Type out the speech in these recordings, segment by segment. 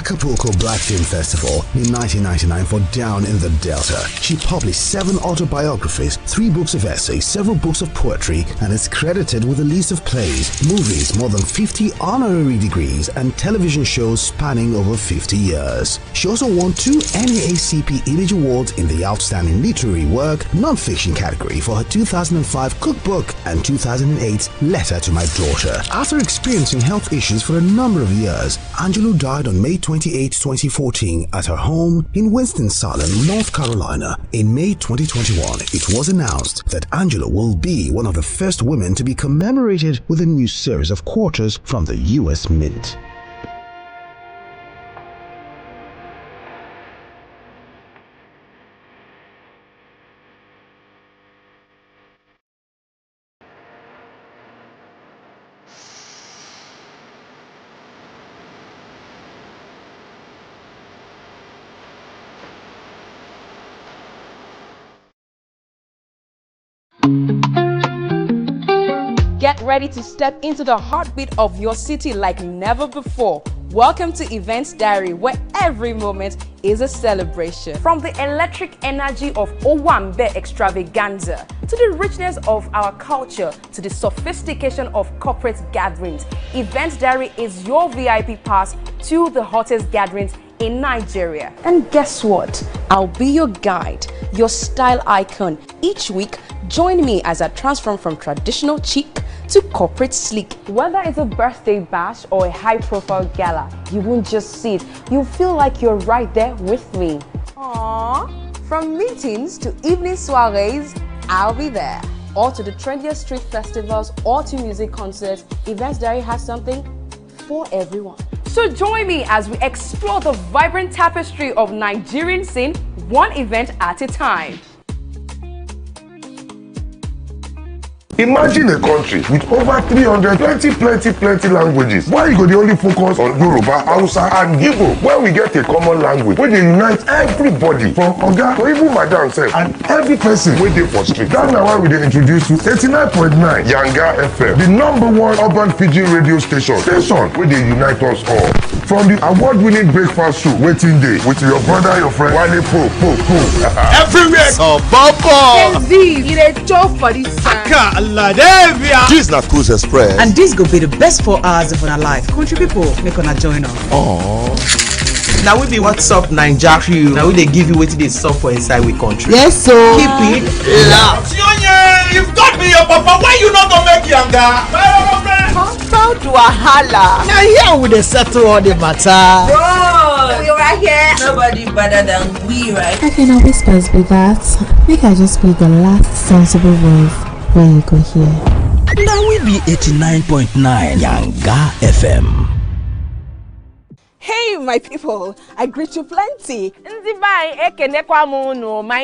Acapulco Black Film Festival in 1999 for Down in the Delta. She published 7 autobiographies, 3 books of essays, several books of poetry, and is credited with a list of plays, movies, more than 50 honorary degrees, and television shows spanning over 50 years. She also won 2 NAACP Image Awards in the Outstanding Literary Work Non-Fiction category for her 2005 cookbook and 2008 Letter to My Daughter. After experiencing health issues for a number of years, Angelou died on May 28, 2014 at her home in Winston-Salem, North Carolina. In May 2021, it was announced that Angelou will be one of the first women to be commemorated with a new series of quarters from the U.S. Mint. Get ready to step into the heartbeat of your city like never before. Welcome to Events Diary, where every moment is a celebration. From the electric energy of Owambe extravaganza, to the richness of our culture, to the sophistication of corporate gatherings, Events Diary is your VIP pass to the hottest gatherings in Nigeria. And guess what? I'll be your guide, your style icon. Each week, join me as I transform from traditional chic to corporate sleek. Whether it's a birthday bash or a high-profile gala, you won't just see it, you'll feel like you're right there with me. Aww. From meetings to evening soirees, I'll be there. Or to the trendiest street festivals or to music concerts, Events Diary has something for everyone. So join me as we explore the vibrant tapestry of Nigerian scene, one event at a time. Imagine a country with over 320 plenty languages. Why you go the only focus on Yoruba, Hausa and Igbo? Where we get a common language where they unite everybody from Oga to even Madam self and every person wey dey for street. That's why we dey introduce you 89.9 Yanga FM, the #1 urban pidgin radio station where they unite us all. From the award-winning breakfast show Waiting Day with your brother, your friend Wale Po. Everywhere Boko. It a joke for this song. This na Cruise Express. And this go be the best 4 hours of our life. Country people, make una join us. Aww. Now we be What's Up Naija crew. Now we dey give you wetin dey sup for inside we country. Yes, so keep it loud. If God be your papa, why you not gonna make Yanga? come to Wahala. Now here we dey settle all the matter. Bro, we right here. Nobody better than we, right? I can always best be that. Make I just be the last sensible voice when you go here. Now we be 89.9 Yanga FM. Hey my people, I greet you plenty. My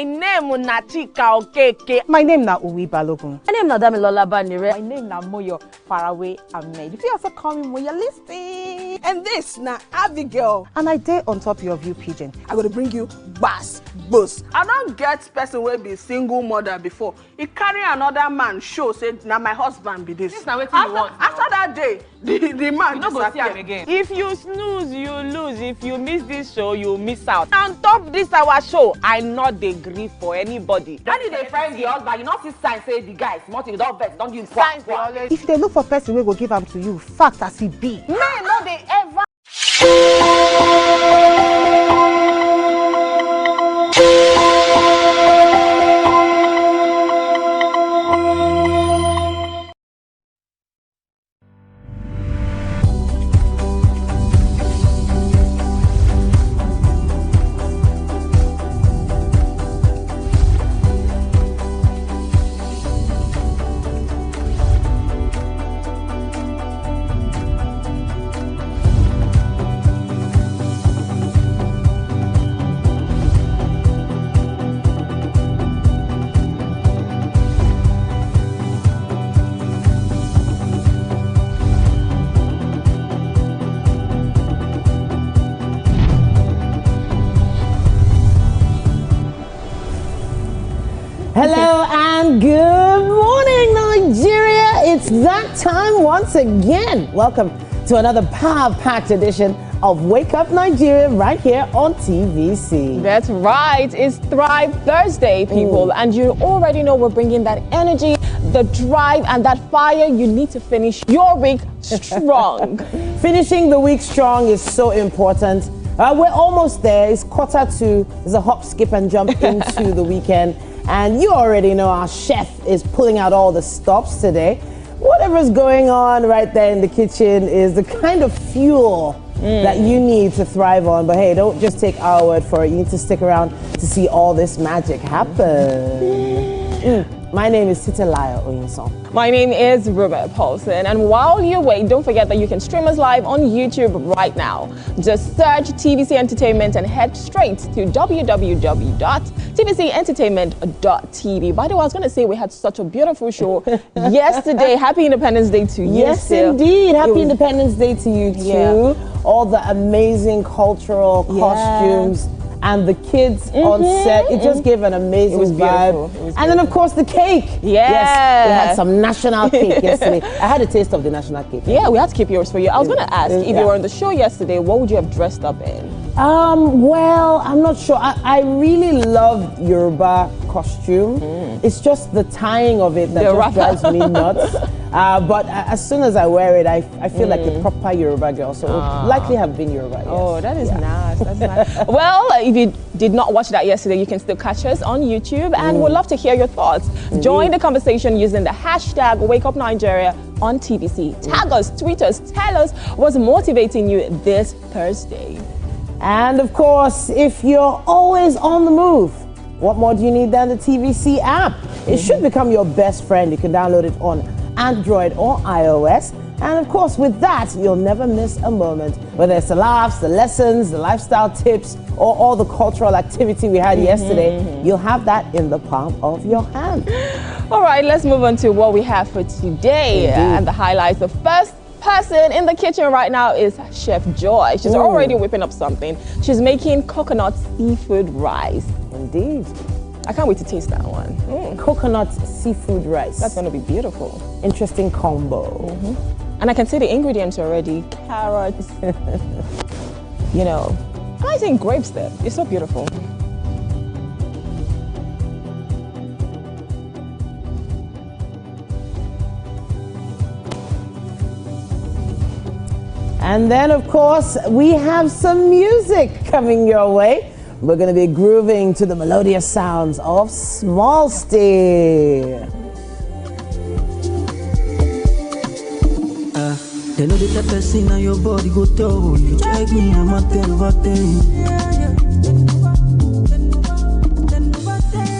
name is Nachika Okeke. My name na Uwi Balogun. My name na Damilola Banire. My name na Moyo Faraway Ahmed. If you also call me Moyo, listen. And this na Abigail. And I dey on top of your view pigeon. I gotta bring you bass, boost. I don't get person will be single mother before. He carry another man show say now my husband be this. This na wetin you want. After that day, the man you no go see him again. If you snooze, you lose. If you miss this show, you miss out. On top this our show, I not dey gree for anybody. When you dey find the husband, you not see sign say the guy smart, you don't vex, don't give signs. If they look for person we go give am to you, fact as it be. Men no dey ever. Hello and good morning, Nigeria. It's that time once again. Welcome to another power-packed edition of Wake Up Nigeria right here on TVC. That's right. It's Thrive Thursday, people. And you already know we're bringing that energy, the drive, and that fire. You need to finish your week strong. Finishing the week strong is so important. We're almost there. It's 1:45. It's a hop, skip, and jump into the weekend. And you already know our chef is pulling out all the stops today. Whatever's going on right there in the kitchen is the kind of fuel that you need to thrive on. But hey, don't just take our word for it. You need to stick around to see all this magic happen. My name is Titelaya Oyinson. My name is Robert Paulson. And while you wait, don't forget that you can stream us live on YouTube right now. Just search TVC Entertainment and head straight to www.tvcentertainment.tv. By the way, I was going to say we had such a beautiful show yesterday. Happy Independence Day to you. Yes, indeed. Happy Independence Day to you too. Yeah. All the amazing cultural costumes. And the kids on set, it just gave an amazing vibe. And then, of course, the cake. Yes, we had some national cake yesterday. I had a taste of the national cake. Yeah, we had to keep yours for you. I was going to ask, if you were on the show yesterday, what would you have dressed up in? Well, I'm not sure. I really love Yoruba costume. It's just the tying of it that just drives me nuts. But as soon as I wear it, I feel like a proper Yoruba girl. So it would likely have been Yoruba. Yes. Oh, that is nice. That's nice. Well, if you did not watch that yesterday, you can still catch us on YouTube, and we'd love to hear your thoughts. Join the conversation using the hashtag #WakeUpNigeria on TVC. Tag us, tweet us, tell us what's motivating you this Thursday. And of course, if you're always on the move, what more do you need than the TVC app? It should become your best friend. You can download it on Android or iOS. And of course, with that, you'll never miss a moment. Whether it's the laughs, the lessons, the lifestyle tips, or all the cultural activity we had yesterday, you'll have that in the palm of your hand. All right, let's move on to what we have for today. And the highlights. The first person in the kitchen right now is Chef Joy. She's already whipping up something. She's making coconut seafood rice. Indeed. I can't wait to taste that one. Coconut seafood rice. That's going to be beautiful. Interesting combo. And I can see the ingredients already. Carrots. You know, I think grapes there. It's so beautiful. And then, of course, we have some music coming your way. We're going to be grooving to the melodious sounds of Small Stay. They know the type of sin on your body go tell you. Check me, I'm a tell everything.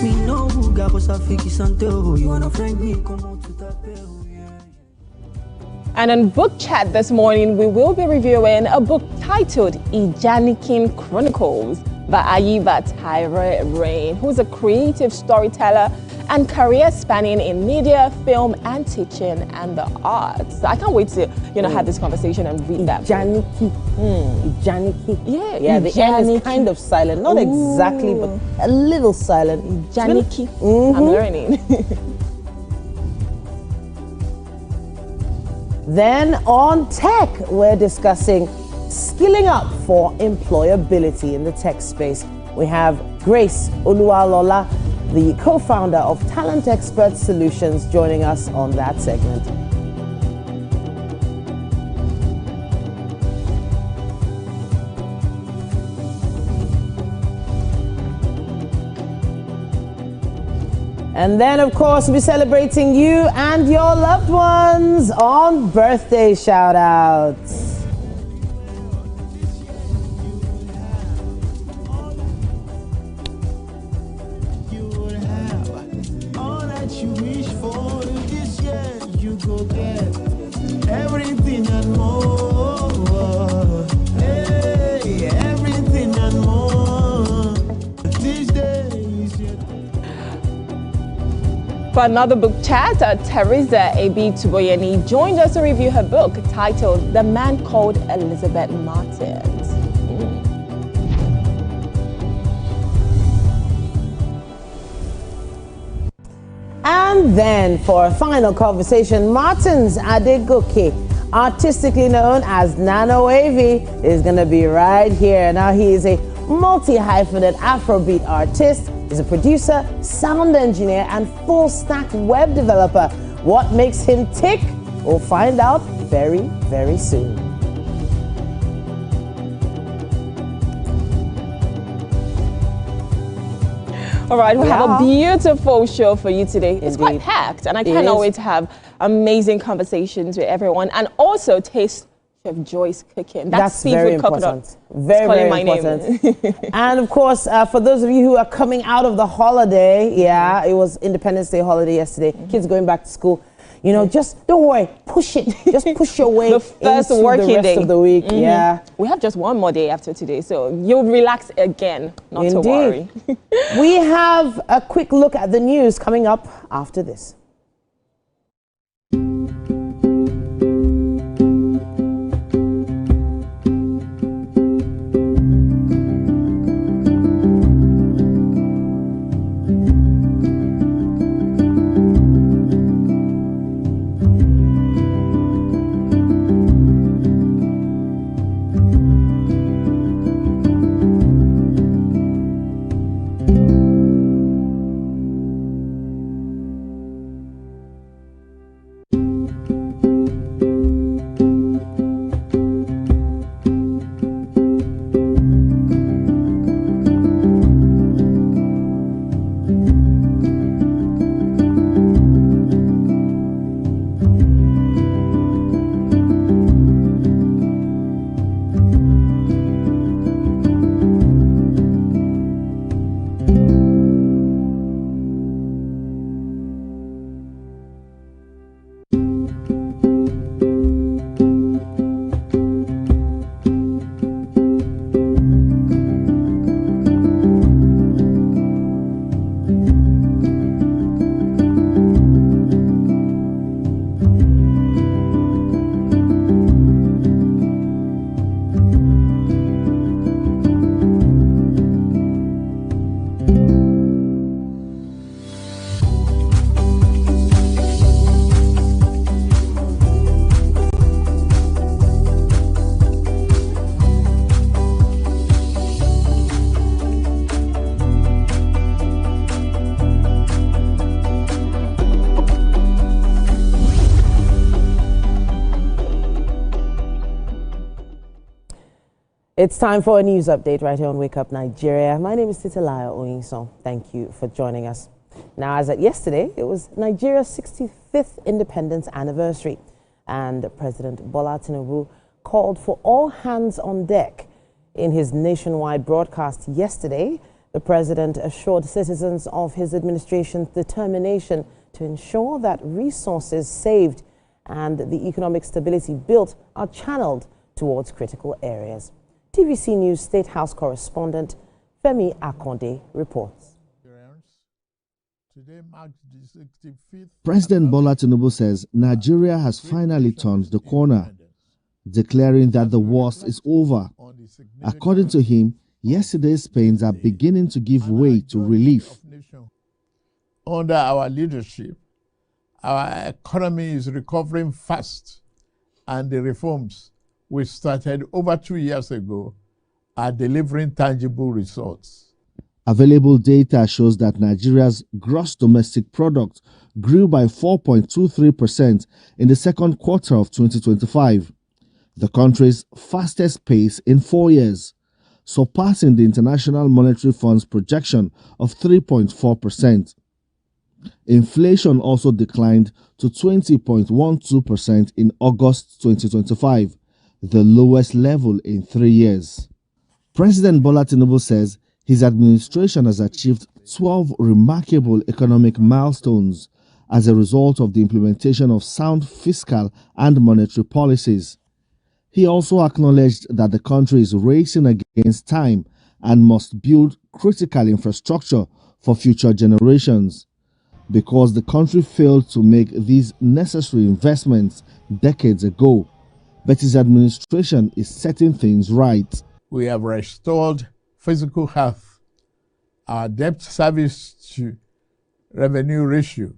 Me know who got us a fiki santo. You wanna friend me, come on to that bell. And on Book Chat this morning, we will be reviewing a book titled Ijanikin Chronicles by Ayiba Tyre Rain, who's a creative storyteller and career spanning in media, film, and teaching and the arts. I can't wait to, have this conversation and read that. Ijaniki. Ijaniki. Yeah, the N is kind of silent. Not exactly, but a little silent. Ijaniki. I'm learning. Then on tech, we're discussing skilling up for employability in the tech space. We have Grace Oluwalola, the co-founder of Talent Expert Solutions, joining us on that segment. And then, of course, we'll be celebrating you and your loved ones on birthday shout-outs. For another book chat, Teresa A.B. Tuboyeni joined us to review her book titled The Man Called Elizabeth Martins. And then for a final conversation, Martins Adegoke, artistically known as Nano Wavy, is going to be right here. Now, he is a multi-hyphenate Afrobeat artist. He's a producer, sound engineer, and full-stack web developer. What makes him tick? We'll find out very, very soon. All right, we have a beautiful show for you today. It's quite packed, and I cannot wait to have amazing conversations with everyone and also taste Chef Joy's cooking. That's very important. Very, very important. And of course, for those of you who are coming out of the holiday, it was Independence Day holiday yesterday. Kids going back to school. You know, just don't worry, push it. Just push your way the first into working the rest day of the week. We have just one more day after today, so you'll relax again, not to worry. We have a quick look at the news coming up after this. It's time for a news update right here on Wake Up Nigeria. My name is Titilayo Oyinson. Thank you for joining us. Now, as at yesterday, it was Nigeria's 65th independence anniversary, and President Bola Tinubu called for all hands on deck. In his nationwide broadcast yesterday, the president assured citizens of his administration's determination to ensure that resources saved and the economic stability built are channeled towards critical areas. TVC News State House correspondent Femi Akonde reports. President Bola Tinubu says Nigeria has finally turned the corner, declaring that the worst is over. According to him, yesterday's pains are beginning to give way to relief. Under our leadership, our economy is recovering fast, and the reforms we started over 2 years ago are delivering tangible results. Available data shows that Nigeria's gross domestic product grew by 4.23% in the second quarter of 2025, the country's fastest pace in 4 years, surpassing the International Monetary Fund's projection of 3.4%. Inflation also declined to 20.12% in August 2025, the lowest level in 3 years. President Bola Tinubu says his administration has achieved 12 remarkable economic milestones as a result of the implementation of sound fiscal and monetary policies. He also acknowledged that the country is racing against time and must build critical infrastructure for future generations, because the country failed to make these necessary investments decades ago. But his administration is setting things right. We have restored physical health. Our debt service to revenue ratio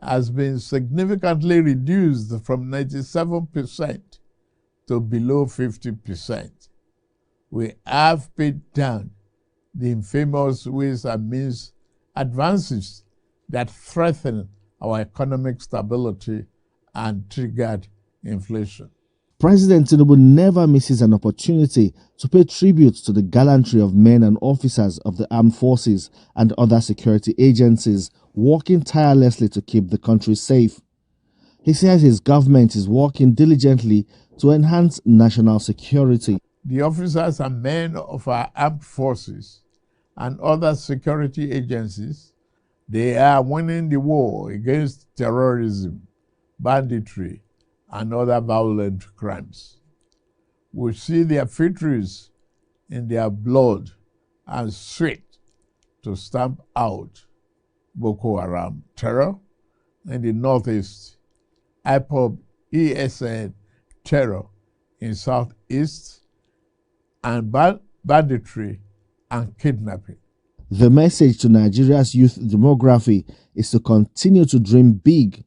has been significantly reduced from 97% to below 50%. We have paid down the infamous ways and means advances that threaten our economic stability and triggered inflation. President Tinubu never misses an opportunity to pay tribute to the gallantry of men and officers of the armed forces and other security agencies working tirelessly to keep the country safe. He says his government is working diligently to enhance national security. The officers and men of our armed forces and other security agencies, they are winning the war against terrorism, banditry, and other violent crimes. We see their victories in their blood and sweat to stamp out Boko Haram terror in the northeast, IPOB ESN terror in southeast, and banditry and kidnapping. The message to Nigeria's youth demography is to continue to dream big,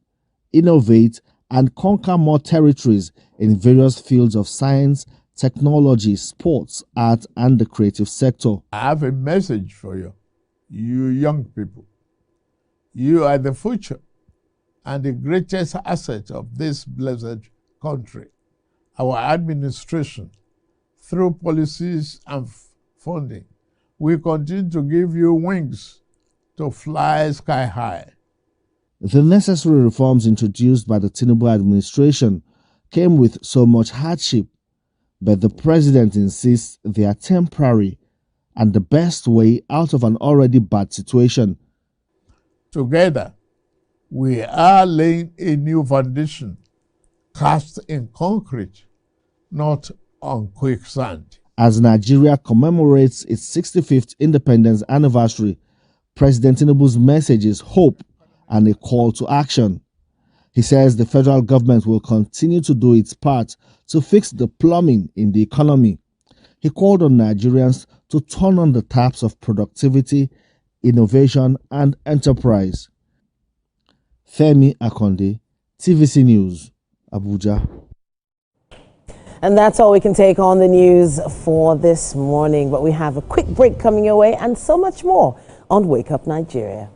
innovate, and conquer more territories in various fields of science, technology, sports, art, and the creative sector. I have a message for you, you young people. You are the future and the greatest asset of this blessed country. Our administration, through policies and funding, will continue to give you wings to fly sky high. The necessary reforms introduced by the Tinubu administration came with so much hardship, but the president insists they are temporary and the best way out of an already bad situation. Together, we are laying a new foundation cast in concrete, not on quicksand. As Nigeria commemorates its 65th independence anniversary, President Tinubu's message is hope and a call to action. He says the federal government will continue to do its part to fix the plumbing in the economy. He called on Nigerians to turn on the taps of productivity, innovation, and enterprise. Femi Akonde, TVC News, Abuja. And that's all we can take on the news for this morning. But we have a quick break coming your way and so much more on Wake Up Nigeria.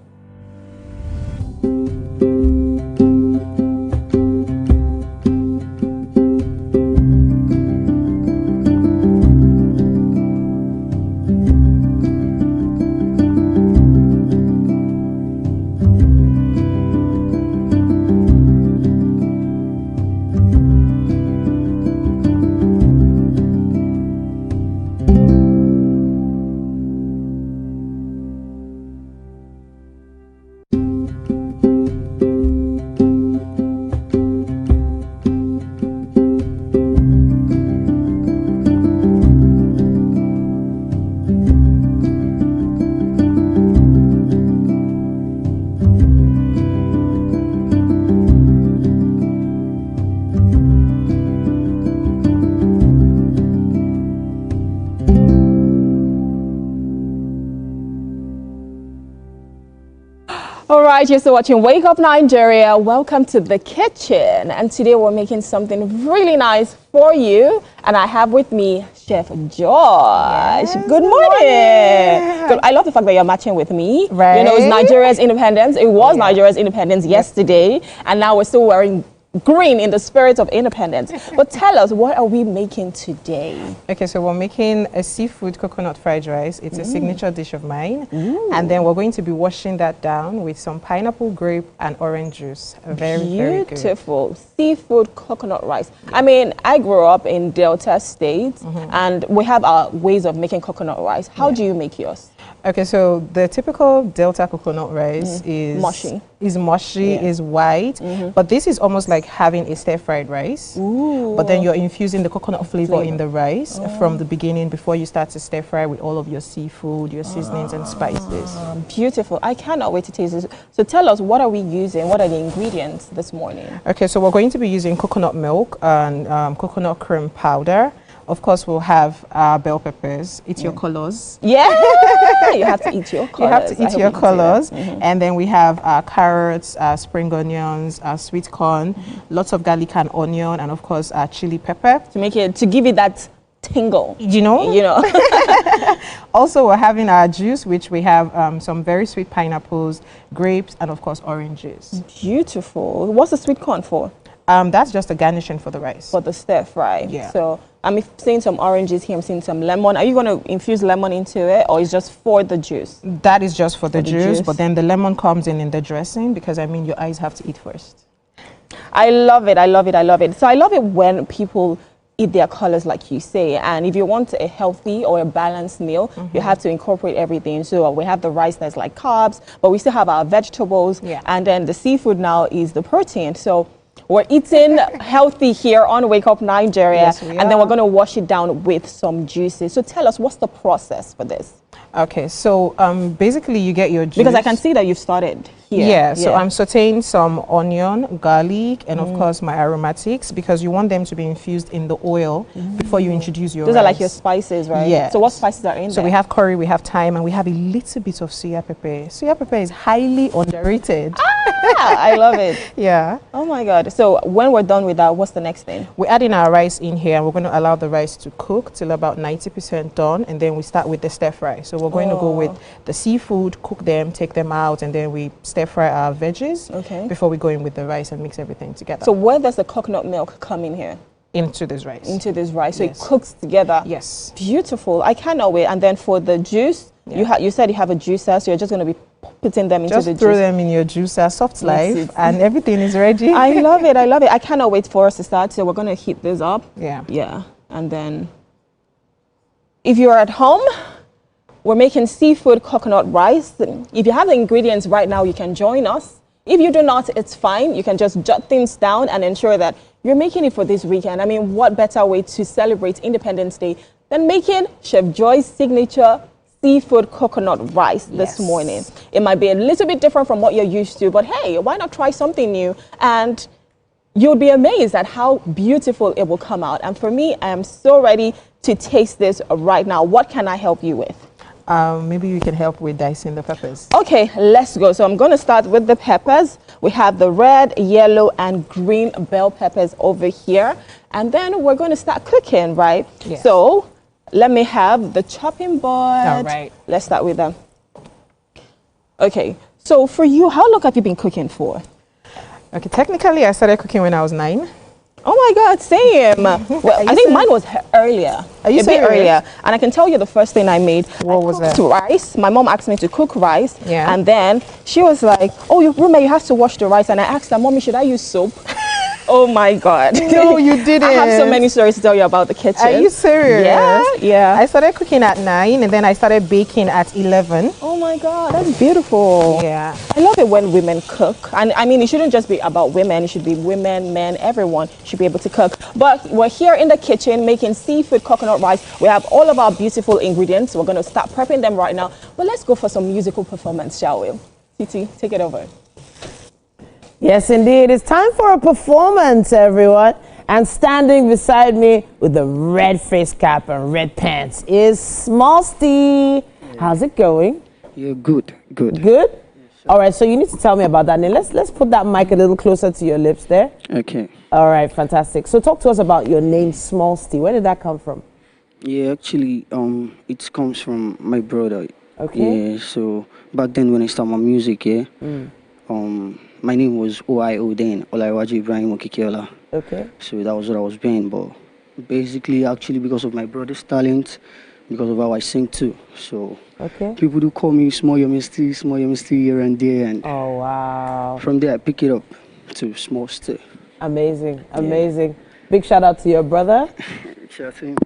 Alright, you're still watching Wake Up Nigeria. Welcome to the kitchen. And today we're making something really nice for you. And I have with me Chef George. Yes, good morning. Good. I love the fact that you're matching with me. Right. You know, it's Nigeria's independence. It was Nigeria's independence yesterday. And now we're still wearing green in the spirit of independence. But tell us, what are we making today? Okay, so we're making a seafood coconut fried rice. It's a signature dish of mine. And then we're going to be washing that down with some pineapple, grape, and orange juice. Very good. Beautiful. Seafood coconut rice. I mean, I grew up in Delta State, and we have our ways of making coconut rice. How do you make yours? Okay, so the typical Delta coconut rice is mushy, is white, but this is almost like having a stir-fried rice. But then you're infusing the coconut flavor in the rice from the beginning before you start to stir-fry with all of your seafood, your seasonings and spices. Beautiful. I cannot wait to taste this. So tell us, what are we using? What are the ingredients this morning? Okay, so we're going to be using coconut milk and coconut cream powder. Of course, we'll have bell peppers. Eat your colors. Yeah, you have to eat your colors. You have to eat your colors. And then we have carrots, spring onions, sweet corn, lots of garlic and onion, and of course chili pepper. To give it that tingle. You know? Also, we're having our juice, which we have some very sweet pineapples, grapes, and of course oranges. Beautiful. What's the sweet corn for? That's just a garnishing for the rice. For the stir fry. Yeah. So I'm seeing some oranges here. I'm seeing some lemon. Are you going to infuse lemon into it, or is just for the juice? That is just for the juice, but then the lemon comes in the dressing because I mean your eyes have to eat first. I love it. I love it. I love it. So I love it when people eat their colors, like you say. And if you want a healthy or a balanced meal, you have to incorporate everything. So we have the rice that's like carbs, but we still have our vegetables, and then the seafood now is the protein. So we're eating healthy here on Wake Up Nigeria, Yes, we and then are. we're going to wash it down with some juices. So tell us, what's the process for this? Okay, so basically you get your juice. Because I can see that you've started here. Yeah, so I'm sauteing some onion, garlic, and of course my aromatics, because you want them to be infused in the oil before you introduce your Those rice. are like your spices, right? Yeah. So what spices are in So there? we have curry, we have thyme, and we have a little bit of suya pepper. Suya pepper is highly underrated. I love it. Yeah. Oh my God. So when we're done with that, what's the next thing? We're adding our rice in here, and we're going to allow the rice to cook till about 90% done, and then we start with the stir fry. So we're going to go with the seafood, cook them, take them out, and then we stir fry our veggies before we go in with the rice and mix everything together. So where does the coconut milk come in here? Into this rice. Into this rice. So it cooks together. Yes. Beautiful. I cannot wait. And then for the juice, you said you have a juicer, so you're just going to be putting them into the juice. Just throw them in your juicer, soft life, and everything is ready. I love it. I love it. I cannot wait for us to start. So we're going to heat this up. Yeah. Yeah. And then if you're at home, we're making seafood coconut rice. If you have the ingredients right now, you can join us. If you do not, it's fine. You can just jot things down and ensure that you're making it for this weekend. I mean, what better way to celebrate Independence Day than making Chef Joy's signature seafood coconut rice this morning? It might be a little bit different from what you're used to, but hey, why not try something new? And you'll be amazed at how beautiful it will come out. And for me, I am so ready to taste this right now. What can I help you with? Maybe you can help with dicing the peppers. Okay, let's go. So I'm going to start with the peppers. We have the red, yellow, and green bell peppers over here. And then we're going to start cooking, right? Yes. So let me have the chopping board. All right. Let's start with them. Okay, so for you, how long have you been cooking for? Okay, technically I started cooking when I was 9. Oh my God, same. Well, I think mine was earlier. Are you a bit serious? earlier. And I can tell you the first thing I made. What was that? Rice. My mom asked me to cook rice. Yeah. And then she was like, oh, roommate, you have to wash the rice. And I asked her, Mommy, should I use soap? Oh my God. No, you didn't. I have so many stories to tell you about the kitchen. Are you serious? Yeah, yeah. I started cooking at 9 and then I started baking at 11. Oh my God, that's beautiful. Yeah. I love it when women cook. And I mean, it shouldn't just be about women. It should be women, men, everyone should be able to cook. But we're here in the kitchen making seafood coconut rice. We have all of our beautiful ingredients. We're going to start prepping them right now. But let's go for some musical performance, shall we? Titi, take it over. Yes, indeed. It's time for a performance, everyone. And standing beside me with the red face cap and red pants is Smallsty. How's it going? Yeah, good. Good? All right, so you need to tell me about that. Now, let's put that mic a little closer to your lips there. Okay. All right, fantastic. So talk to us about your name, Smallsty. Where did that come from? Yeah, actually, it comes from my brother. Okay. Yeah, so back then when I started my music, my name was OIO then, Olaiwaji Ibrahim Okikiola. Okay. So that was what I was doing, but basically, actually, because of my brother's talent, because of how I sing too. So people do call me Small Yomisti here and there, and oh wow! From there I pick it up to Smallsty. Amazing, amazing. Yeah. Big shout out to your brother. Sure thing.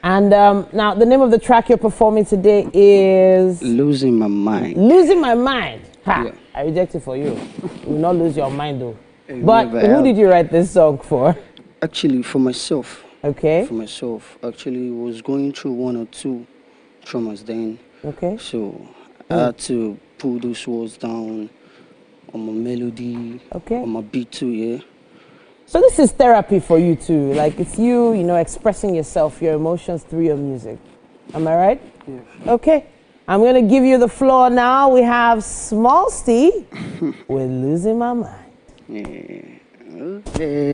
And now the name of the track you're performing today is Losing My Mind. Losing My Mind. Ha! Yeah. I reject it for you. You will not lose your mind though. But who did you write this song for? Actually, for myself. Okay. For myself. Actually, was going through 1 or 2 traumas then. Okay. So I had to pull those words down on my melody, on my beat too, yeah. So this is therapy for you too. Like it's you, expressing yourself, your emotions through your music. Am I right? Yes. Okay. I'm going to give you the floor now. We have Small Steve with Losing My Mind. Yeah. Okay.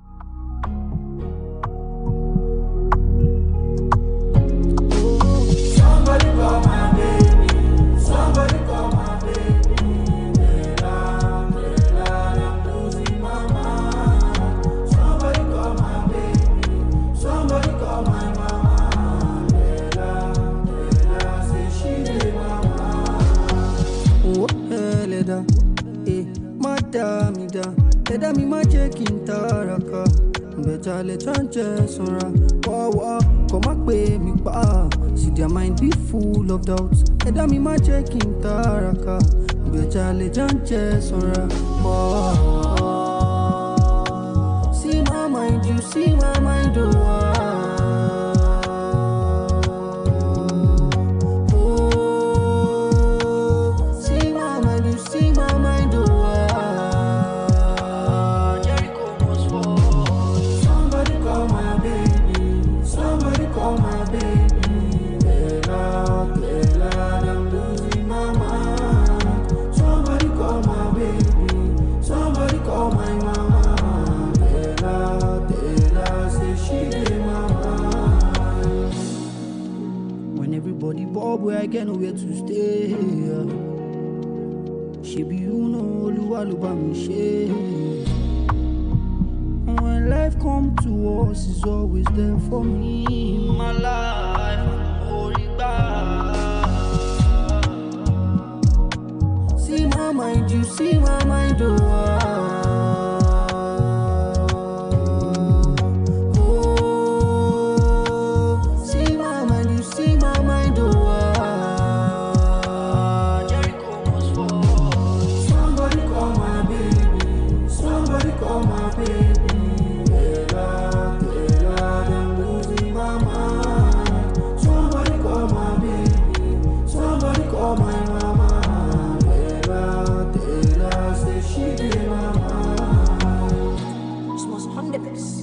Somebody call my baby. Somebody call my baby. I'm losing my mind. Somebody call my baby. Somebody call my mama. Say she did my mind. Oh, Leda, madam, Leda mi ma chekin taraka. Better let chance sora. Wow, come up with me pa. See their mind be full of doubts. Leda mi ma chekin taraka. Better let chance sora. Wow. See my mind, you see my mind, see my mind, you see my mind, Jericho must fall. Somebody call my baby. Somebody call my baby. I'm losing my mind. Somebody call my baby. Somebody call my mama. Say she did my mind. When everybody bob, where I get nowhere to stay. She be Luwa me share. When life come to us, is always there for me. My life, I'm holy back. See my mind, you see my mind, see my mind, you see my mind, Jericho must fall. Somebody call my baby. Somebody call my baby. I'm losing my mind. Somebody call my baby. Somebody call my mama. Say she did my mind. This was 100%.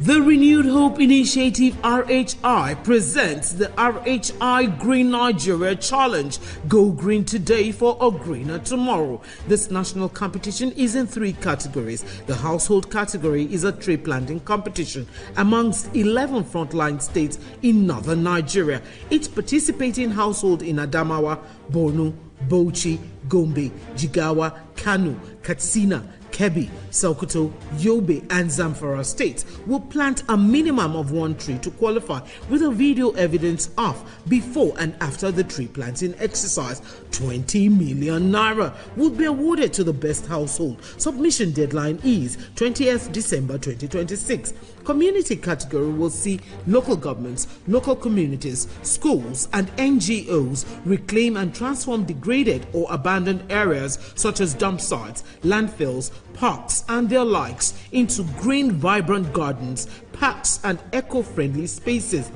The Renewed Hope Initiative RHI presents the RHI Green Nigeria Challenge. Go green today for a greener tomorrow. This national competition is in 3 categories. The household category is a tree planting competition amongst 11 frontline states in northern Nigeria. Each participating household in Adamawa, Borno, Bauchi, Gombe, Jigawa, Kano, Katsina, Kebbi, Sokoto, Yobe, and Zamfara states will plant a minimum of 1 tree to qualify, with a video evidence of before and after the tree planting exercise. 20 million naira will be awarded to the best household. Submission deadline is 20th December 2026. Community category will see local governments, local communities, schools, and NGOs reclaim and transform degraded or abandoned areas such as dump sites, landfills, parks, and their likes into green, vibrant gardens, parks, and eco-friendly spaces.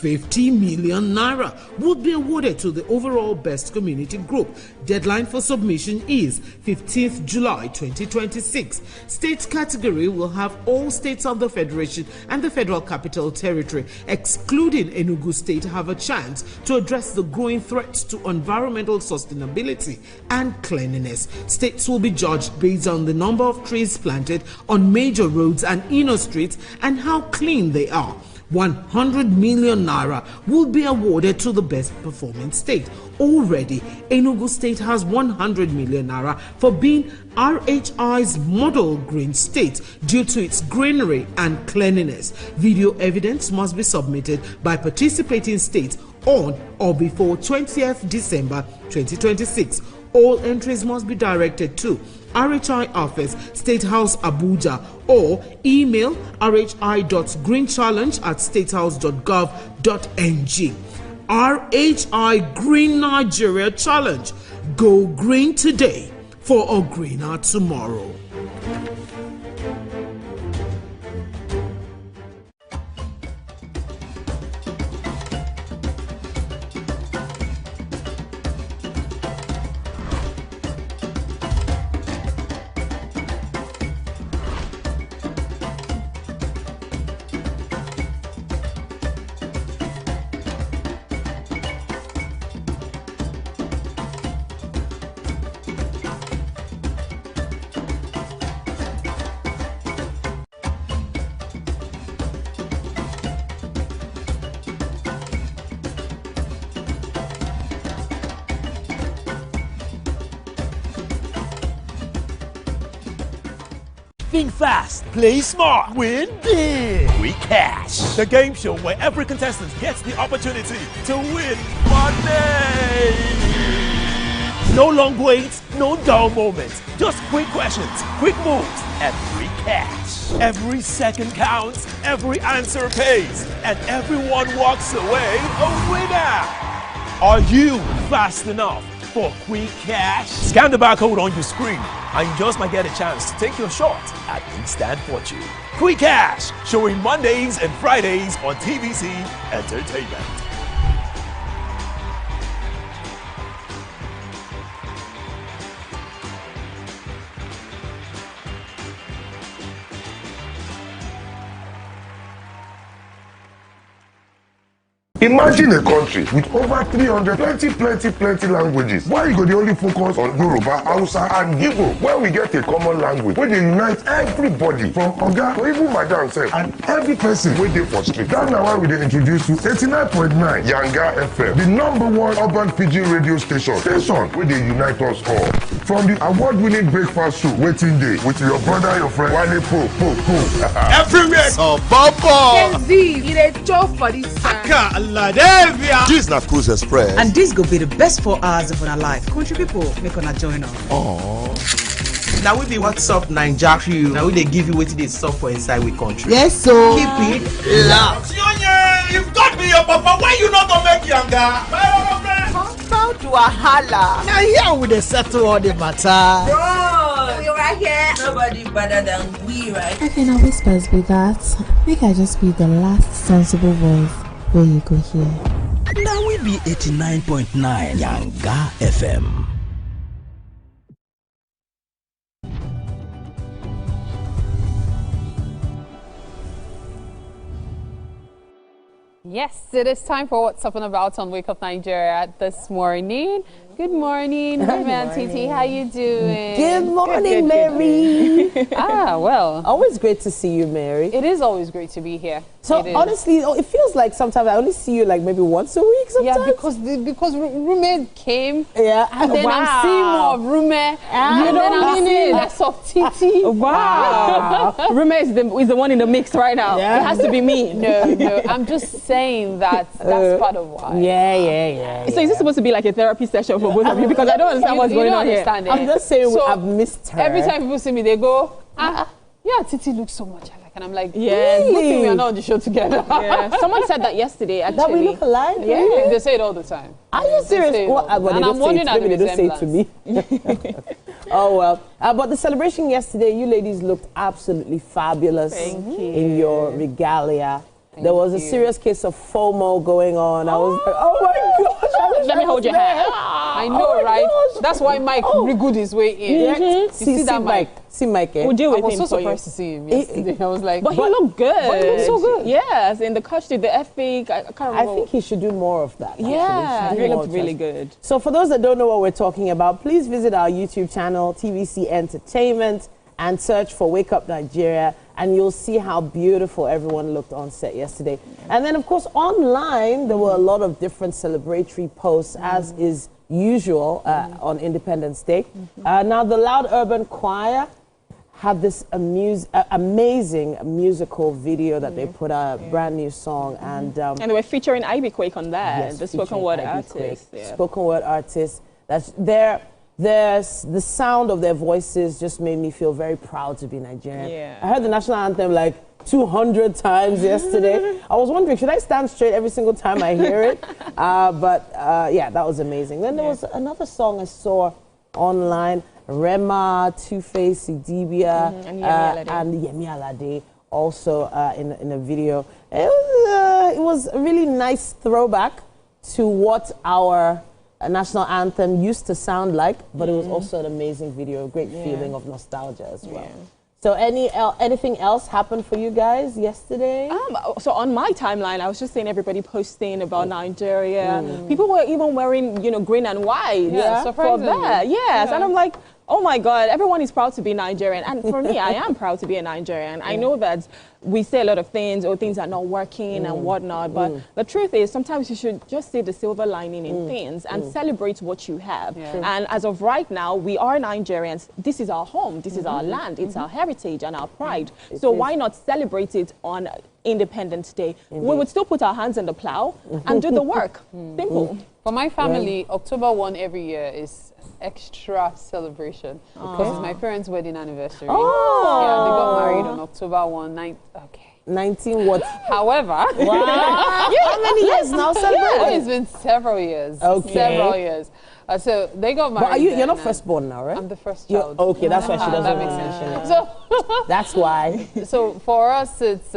50 million naira would be awarded to the overall best community group. Deadline for submission is 15th July 2026. States category will have all states of the Federation and the Federal Capital Territory, excluding Enugu State, have a chance to address the growing threats to environmental sustainability and cleanliness. States will be judged based on the number of trees planted on major roads and inner streets and how clean they are. 100 million naira will be awarded to the best performing state. Already, Enugu State has 100 million naira for being RHI's model green state due to its greenery and cleanliness. Video evidence must be submitted by participating states on or before 20th December 2026. All entries must be directed to RHI Office, State House, Abuja, or email rhi.greenchallenge@statehouse.gov.ng. RHI Green Nigeria Challenge. Go green today for a greener tomorrow. Think fast, play smart, win big. We Cash, the game show where every contestant gets the opportunity to win money. No long waits, no dull moments, just quick questions, quick moves, and free cash. Every second counts, every answer pays, and everyone walks away a winner. Are you fast enough for quick cash? Scan the barcode on your screen and you just might get a chance to take your shot at instant fortune. Quick Cash, showing Mondays and Fridays on TVC Entertainment. Imagine a country with over 300 plenty languages. Why you go the only focus on Yoruba, Hausa and Igbo? Where we get a common language where they unite everybody from Oga to even Madam sef and every person wey dey for street. That's now why we dey introduce you 89.9 Yanga FM, the #1 urban pidgin radio station where they unite us all. From the award-winning breakfast show Waiting Day with your brother, your friend Wale Po. Everywhere. So Bobo. Kenzie, you dey chop for this side. This na Cruise Express. And this go be the best 4 hours of our life. Country people, make una join us. Now we be What's Up Naija crew. Now we they give you what they sup for inside we country. Yes, so keep it loud. If God be your papa, why you not gonna make younger? How do I holla? now here we dey settle all the matter. Bro, you're right here. Nobody better than we, right? Okay, now whispers be that. Make I just be the last sensible voice where you go hear. Now we be 89.9 Yanga FM. Yes, it is time for What's Up and About on Wake Up Nigeria this morning. Good morning, Rume and Titi. How you doing? Good morning, Mary. Well. Always great to see you, Mary. It is always great to be here. So honestly, it feels like sometimes I only see you like maybe once a week sometimes. Yeah, because Rume came. Yeah. And then I'm seeing more of Rume. And then I'm seeing less of Titi. Wow. Rume is the one in the mix right now. Yeah. It has to be me. No. I'm just saying that that's part of why. Yeah. So is this supposed to be like a therapy session for both of you? Because I don't understand what's going on here. I'm just saying I've missed her. Every time people see me, they go, Titi looks so much alike. And I'm like, yeah, good thing we are not on the show together. Yeah. Someone said that yesterday, actually. That we look alike? Yeah, really? They say it all the time. Are you serious? Well, and I'm wondering maybe they don't say it to me. Oh, well. But the celebration yesterday, you ladies looked absolutely fabulous. Thank you. In your regalia. There was a serious case of FOMO going on. I was like, oh my gosh. Let me hold your hand. I know, right? Gosh. That's why Mike re-good his way in. You see that Mike? See Mike, eh? We'll deal with him. I was so for surprised you. to see him yesterday. I was like, but he looked good. But he looked so good. Yes, in the costume, the FB, I can't remember. I think he should do more of that. Yeah, he looked really good. So for those that don't know what we're talking about, please visit our YouTube channel, TVC Entertainment, and search for Wake Up Nigeria, and you'll see how beautiful everyone looked on set yesterday. And then, of course, online, there were a lot of different celebratory posts, as is usual on Independence Day. Now, the Loud Urban Choir had this amazing musical video that they put out, a brand new song. And they were featuring Ivy Quake on that, yes, the spoken word artist. Yeah. Spoken word artist. That's the sound of their voices just made me feel very proud to be Nigerian. Yeah. I heard the national anthem like 200 times yesterday. I was wondering, should I stand straight every single time I hear it? But yeah, that was amazing. Then there was another song I saw online. Rema, Two-Face, Idibia, and Yemi Alade also in a video. It was a really nice throwback to what our national anthem used to sound like, but it was also an amazing video, a great feeling of nostalgia as well. So anything else happened for you guys yesterday? So on my timeline, I was just seeing everybody posting about Nigeria. People were even wearing, green and white. Yeah, surprisingly. For that. Yes, and I'm like, oh my God, everyone is proud to be Nigerian. And for me, I am proud to be a Nigerian. I know that we say a lot of things, or things are not working and whatnot, but the truth is sometimes you should just see the silver lining in things and celebrate what you have. And as of right now, we are Nigerians. This is our home. This is our land. It's our heritage and our pride. So why not celebrate it on Independence Day? We would still put our hands in the plow and do the work. Simple. For my family, October 1 every year is extra celebration because it's my parents' wedding anniversary. Yeah, they got married on October 1. 19 what? However, how many years now celebrating? It's been several years. Okay. Several years. So they got married. But you're not firstborn now, right? I'm the first child. Okay, that's why she doesn't that makes mention it. So that's why. So for us, it's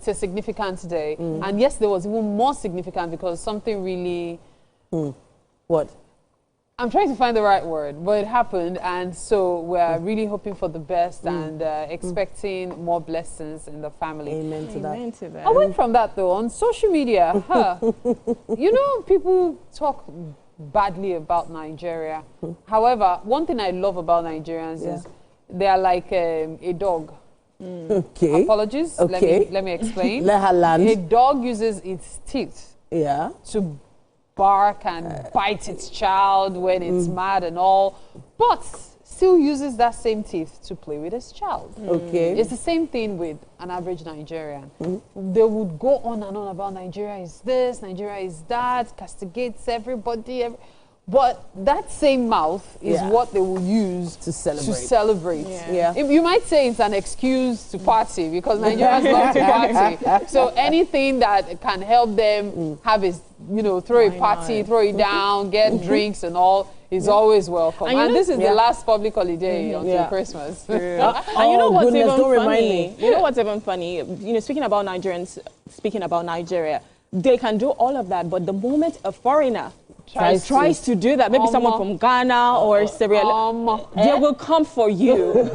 a significant day, and yes, there was even more significant because something really. What? I'm trying to find the right word, but it happened, and so we're really hoping for the best and expecting more blessings in the family. Amen to that. Away from that, though, on social media, people talk badly about Nigeria. However, one thing I love about Nigerians is they are like a dog. Okay. Apologies. Okay. Let me explain. Let her land. A dog uses its teeth. To bark and bite its child when it's mad and all, but still uses that same teeth to play with its child. Okay. It's the same thing with an average Nigerian. They would go on and on about Nigeria is this, Nigeria is that, castigates everybody. But that same mouth is what they will use to celebrate. You might say it's an excuse to party because Nigerians love to party. So anything that can help them have is, throw a party, throw it down, get drinks and all is always welcome. And this is the last public holiday until Christmas. And you know what's even funny? You know what's even funny? Speaking about Nigerians, speaking about Nigeria, they can do all of that, but the moment a foreigner tries to do that, maybe someone from Ghana or Sierra Leone, they will come for you.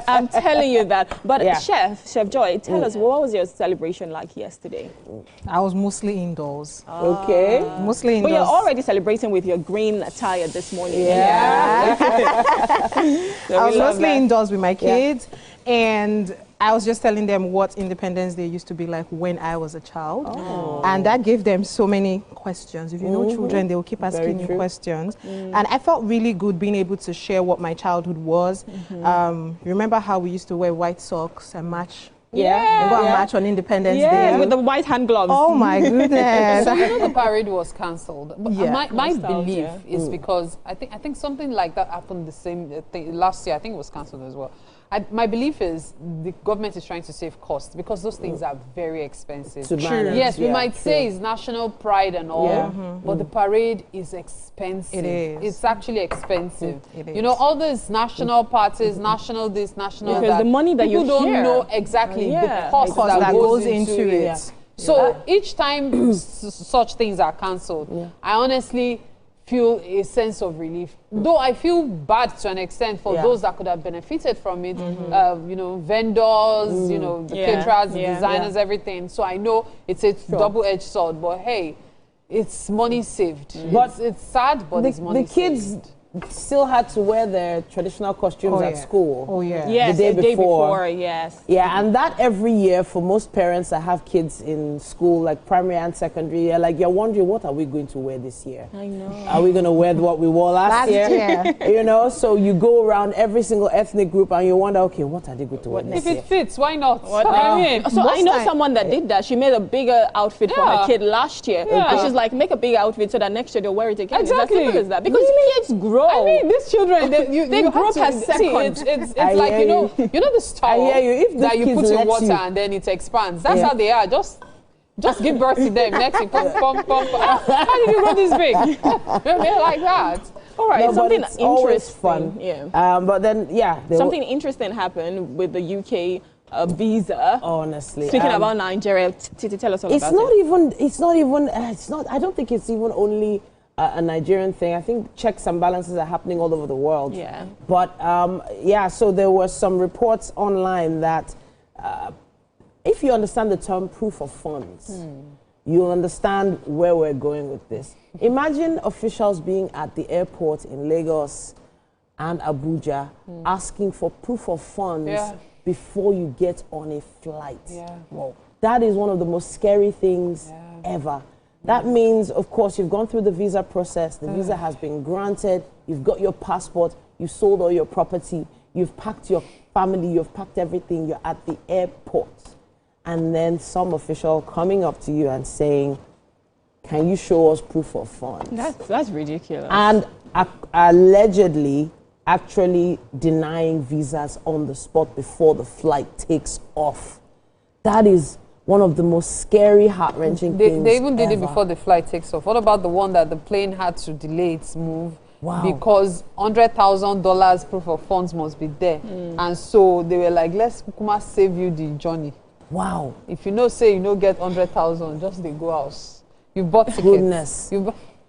I'm telling you that. But Chef Joy, tell us, what was your celebration like yesterday? I was mostly indoors. Okay. Mostly indoors. But you're already celebrating with your green attire this morning. So I was mostly indoors with my kids, and I was just telling them what Independence Day used to be like when I was a child. And that gave them so many questions. If you know children, they will keep asking you questions. And I felt really good being able to share what my childhood was. Remember how we used to wear white socks and match? Go and match on Independence Day. With the white hand gloves. Oh my goodness. So the parade was cancelled. My belief is because I think something like that happened the same thing last year. I think it was cancelled as well. My belief is the government is trying to save costs because those things are very expensive. Yes, we might say it's national pride and all, but the parade is expensive. It is. It's actually expensive. All these national parties, national this, national that. Because the money that people don't know exactly the cost that goes into it. So each time such things are cancelled, I honestly feel a sense of relief. Though I feel bad to an extent for those that could have benefited from it, vendors, the caterers, the designers, everything. So I know it's a double-edged sword, but hey, it's money saved. But it's sad, but it's money saved. The kids still had to wear their traditional costumes at school. Yes, the day before. Yes. Yeah, and that every year for most parents that have kids in school, like primary and secondary, you're wondering, what are we going to wear this year? I know. Are we going to wear what we wore last year? So you go around every single ethnic group and you wonder, okay, what are they going to wear this year? If it fits, why not? So I know someone that did that. She made a bigger outfit for her kid last year. And she's like, make a big outfit so that next year they'll wear it again. Exactly. It's as simple as that. Because kids grow. I mean, these children, they grow up as seconds. It's like, you know the stall that you put in water and then it expands. That's how they are. Just give birth to them. Next thing, pump. How did you grow this big? They're like that. All right, no, something it's always fun. Yeah. But then, yeah. Something interesting happened with the UK visa. Honestly. Speaking about Nigeria, Titi, tell us all about it. I don't think it's even only a Nigerian thing. I think checks and balances are happening all over the world. Yeah. But, so there were some reports online that if you understand the term proof of funds, you'll understand where we're going with this. Imagine officials being at the airport in Lagos and Abuja asking for proof of funds before you get on a flight. Whoa. That is one of the most scary things ever. That means, of course, you've gone through the visa process, the visa has been granted, you've got your passport, you sold all your property, you've packed your family, you've packed everything, you're at the airport. And then some official coming up to you and saying, can you show us proof of funds? That's ridiculous. And allegedly actually denying visas on the spot before the flight takes off. That is one of the most scary, heart-wrenching things They even did ever. it before the flight takes off. What about the one that the plane had to delay its move? Wow. Because $100,000 proof of funds must be there. And so they were like, let's save you the journey. Wow. If you know, say you know get 100,000, just they go house. You bought tickets. Goodness.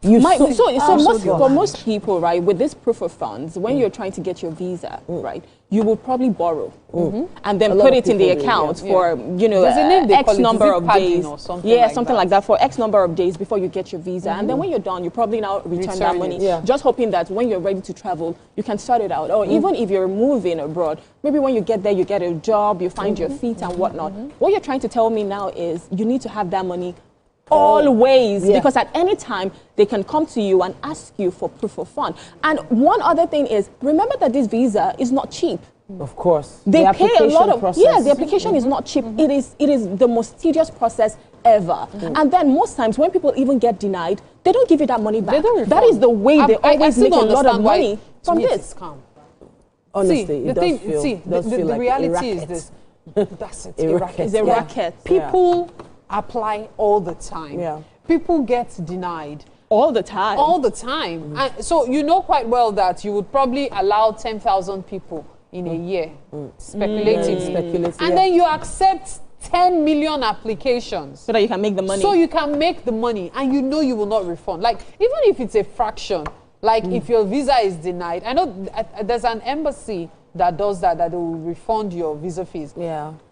For most people, right, with this proof of funds, when you're trying to get your visa, right, you will probably borrow and then put it in the account for, X number of days. Something like that for X number of days before you get your visa. And then when you're done, you probably now return that money, just hoping that when you're ready to travel, you can sort it out. Or even if you're moving abroad, maybe when you get there, you get a job, you find your feet and whatnot. What you're trying to tell me now is you need to have that money always, because at any time they can come to you and ask you for proof of fund. And one other thing is, remember that this visa is not cheap. Of course. They pay a lot of process. The application is not cheap. It is the most tedious process ever. And then most times when people even get denied, they don't give you that money back. They don't that is the way they always make a lot of money from this. Honestly, the reality is this. That's it. It's a racket. People apply all the time. People get denied all the time. All the time. And so you know quite well that you would probably allow 10,000 people in a year speculating. And then you accept 10 million applications. So that you can make the money. So you can make the money and you know you will not refund. Like even if it's a fraction, like if your visa is denied, I know there's an embassy that does that they will refund your visa fees.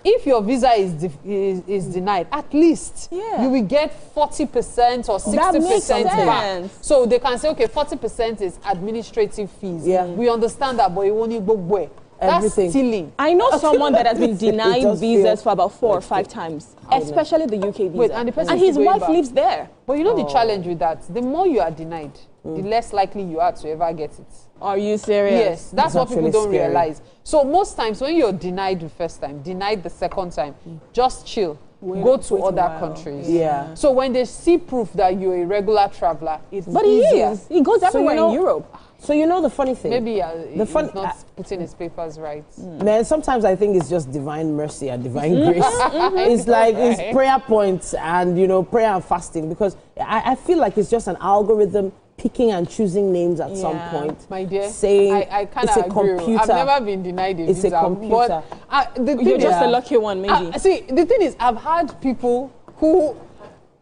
If your visa is denied, at least you will get 40% or 60% back. So they can say, okay, 40% is administrative fees. We understand that, but you won't go where. That's stealing. I know someone that has been denied visas for about 4 or 5 times, especially the UK visa. Wait, and his wife lives there. But you know the challenge with that? The more you are denied, the less likely you are to ever get it. Are you serious? Yes, that's what people don't realize. So most times when you're denied the first time, denied the second time, just chill. Go to other countries. So when they see proof that you're a regular traveler, it's easier. He goes everywhere in Europe. So you know the funny thing? Maybe he's not putting his papers right. Man, sometimes I think it's just divine mercy and divine grace. It's like it's prayer points and prayer and fasting, because I feel like it's just an algorithm picking and choosing names at some point. My dear, saying I kind it's of a agree. computer. I've never been denied a visa. It's a computer. But, you're just a lucky one, maybe. See, the thing is, I've had people who,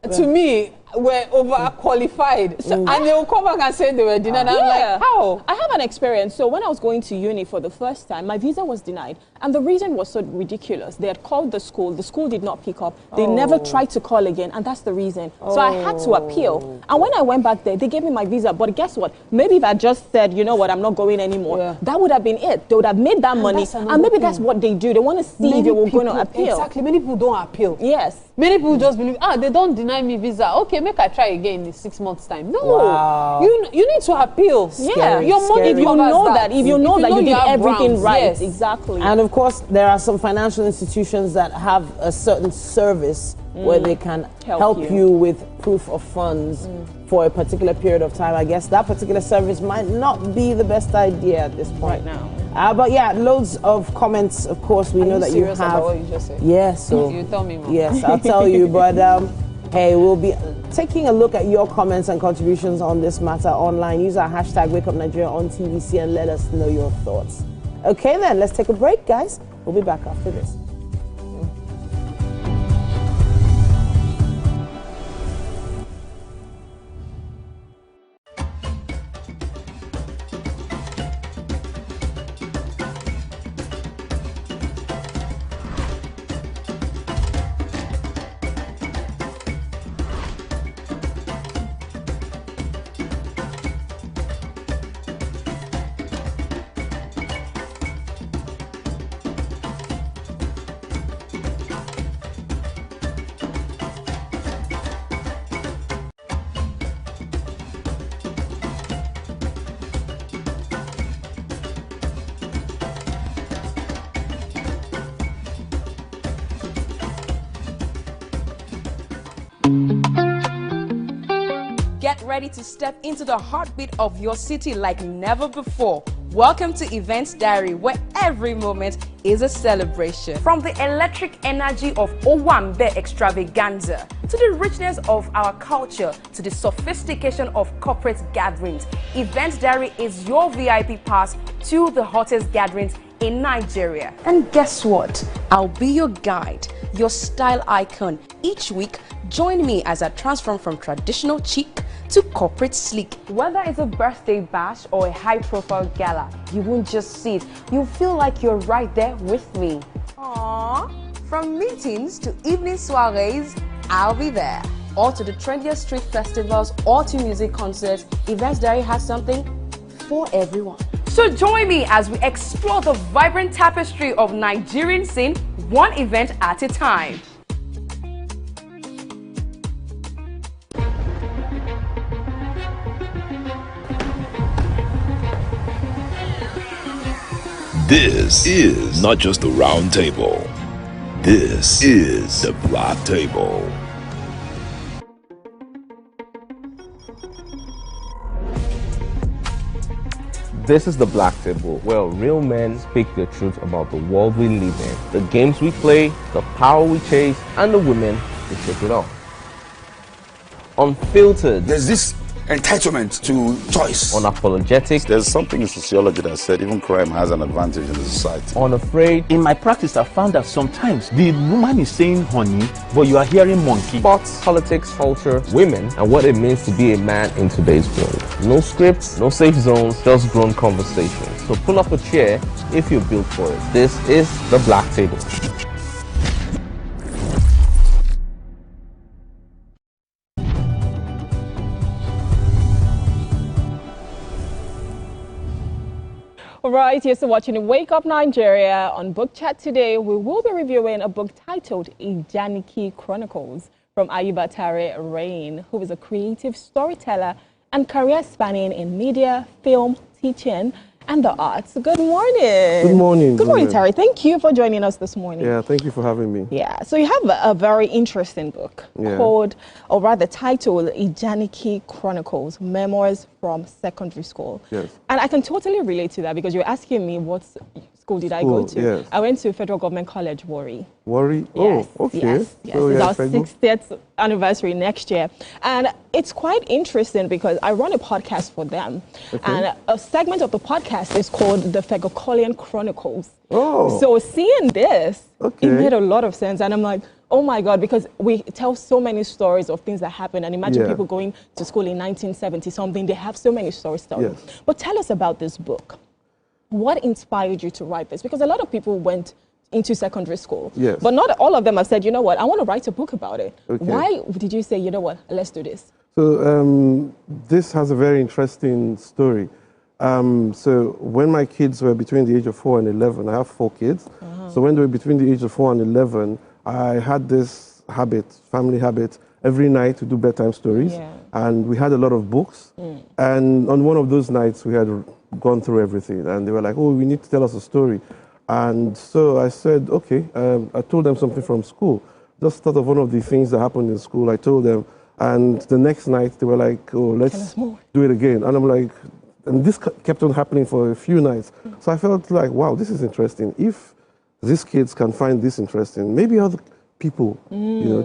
to me, were overqualified. And they will come back and say they were denied. I'm like, how? I have an experience. So when I was going to uni for the first time, my visa was denied. And the reason was so ridiculous. They had called the school did not pick up. They never tried to call again, and that's the reason. So I had to appeal. And when I went back there, they gave me my visa. But guess what? Maybe if I just said, you know what, I'm not going anymore, that would have been it. They would have made that money. And maybe that's what they do. They want to see if you were going to appeal. Exactly. Many people don't appeal. Yes. Many people just believe, they don't deny me visa. Okay, make I try again in 6 months' time. No. You need to appeal. Your money, if you know that you did everything right. Exactly. And of course, there are some financial institutions that have a certain service where they can help you with proof of funds for a particular period of time. I guess that particular service might not be the best idea at this point. Right now. But yeah, loads of comments. Of course, we know that you have. About what you just said? Yeah, so you tell me more. Yes, I'll tell you. But Hey, we'll be taking a look at your comments and contributions on this matter online. Use our hashtag WakeUpNigeria on TVC and let us know your thoughts. Okay then, let's take a break, guys. We'll be back after this. Get ready to step into the heartbeat of your city like never before. Welcome to Events Diary, where every moment is a celebration. From the electric energy of Owambe extravaganza, to the richness of our culture, to the sophistication of corporate gatherings, Events Diary is your VIP pass to the hottest gatherings in Nigeria. And guess what? I'll be your guide, your style icon. Each week, join me as I transform from traditional chic to corporate sleek. Whether it's a birthday bash or a high-profile gala, you won't just see it. You'll feel like you're right there with me. Aww. From meetings to evening soirees, I'll be there. Or to the trendiest street festivals or to music concerts, Events Diary has something for everyone. So join me as we explore the vibrant tapestry of Nigerian scene, one event at a time. This is not just the round table. This is the black table. This is the Black Table, where real men speak the truth about the world we live in, the games we play, the power we chase, and the women who take it off. Unfiltered. There's this entitlement to choice. Unapologetic. There's something in sociology that said even crime has an advantage in the society. Unafraid. In my practice, I found that sometimes the woman is saying honey, but you are hearing monkey. Sports, politics, culture, women, and what it means to be a man in today's world. No scripts, no safe zones, just grown conversations. So pull up a chair if you're built for it. This is the Black Table. Alright, you're still watching Wake Up Nigeria. On Book Chat today, we will be reviewing a book titled Ijaniki Chronicles from Ayuba Tare Rain, who is a creative storyteller and career spanning in media, film, teaching, and the arts. Good morning. Good morning. Good morning, Tare. Thank you for joining us this morning. Yeah, thank you for having me. Yeah, so you have a very interesting book called, or rather titled, Ijaniki Chronicles, Memoirs from Secondary School. Yes. And I can totally relate to that because you're asking me what school did I go to? Yes. I went to Federal Government College, Warri. Warri? Yes, oh, okay. Yes, So it's our 60th anniversary next year. And it's quite interesting because I run a podcast for them. Okay. And a segment of the podcast is called the Fegocolian Chronicles. Oh. So seeing this, Okay. it made a lot of sense. And I'm like, oh my God, because we tell so many stories of things that happened. And imagine Yeah. people going to school in 1970 something, they have so many stories to tell. Yes. But tell us about this book. What inspired you to write this? Because a lot of people went into secondary school. Yes. But not all of them have said, you know what, I want to write a book about it. Okay. Why did you say, you know what, let's do this? So this has a very interesting story. So when my kids were between the age of 4 and 11, I have 4 kids. So when they were between the age of 4 and 11, I had this habit, family habit, every night to do bedtime stories. Yeah. And we had a lot of books. And on one of those nights, we had gone through everything. And they were like, oh, we need to tell us a story. And so I said, okay. I told them something from school. Just thought of one of the things that happened in school. I told them. And the next night, they were like, oh, let's do it again. And I'm like, and this kept on happening for a few nights. So I felt like, wow, this is interesting. If these kids can find this interesting, maybe other people,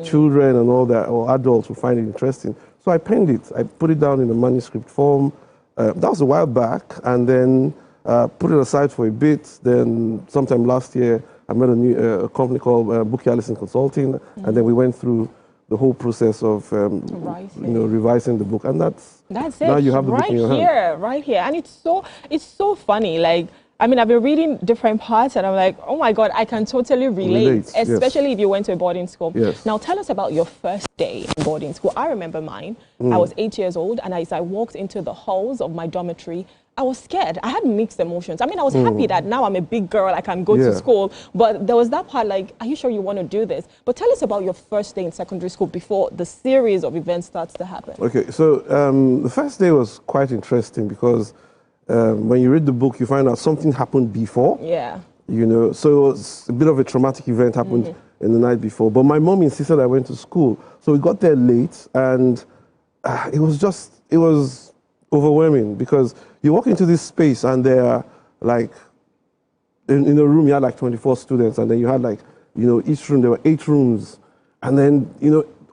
children and all that, or adults will find it interesting. So I penned it. I put it down in a manuscript form. That was a while back, and then put it aside for a bit. Then sometime last year, I met a company called Bookie Allison Consulting, and then we went through the whole process of revising the book, and that's it. Now you have the book in your hand. Right here, and it's so funny. Like, I mean, I've been reading different parts, and I'm like, oh my God, I can totally relate, especially if you went to a boarding school. Yes. Now, tell us about your first day in boarding school. I remember mine. I was 8 years old, and as I walked into the halls of my dormitory, I was scared. I had mixed emotions. I mean, I was happy that now I'm a big girl, I can go to school, but there was that part like, are you sure you want to do this? But tell us about your first day in secondary school before the series of events starts to happen. Okay, so the first day was quite interesting because when you read the book, you find out something happened before. Yeah. So it was a bit of a traumatic event happened in the night before. But my mom insisted I went to school. So we got there late, and it was overwhelming because you walk into this space and there are like, in a room you had like 24 students, and then you had like, each room, there were 8 rooms. And then,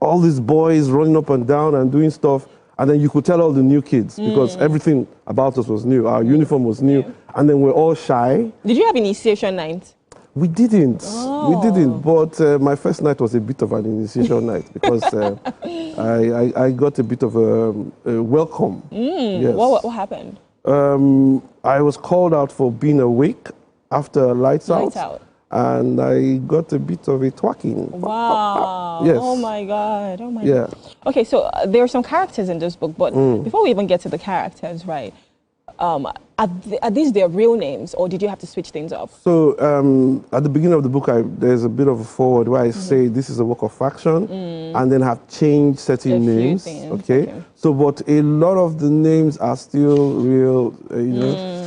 all these boys running up and down and doing stuff. And then you could tell all the new kids because everything about us was new. Our uniform was new. And then we're all shy. Did you have initiation night? We didn't. We didn't. But my first night was a bit of an initiation night because I got a bit of a welcome. Yes. What happened? I was called out for being awake after lights out. And I got a bit of a twarking. Wow. Yes. Oh my God. Oh my God. Okay, so there are some characters in this book, but before we even get to the characters, right, are these their real names, or did you have to switch things up? So at the beginning of the book, there's a bit of a forward where I say this is a work of fiction, and then have changed certain names. Okay? So, but a lot of the names are still real.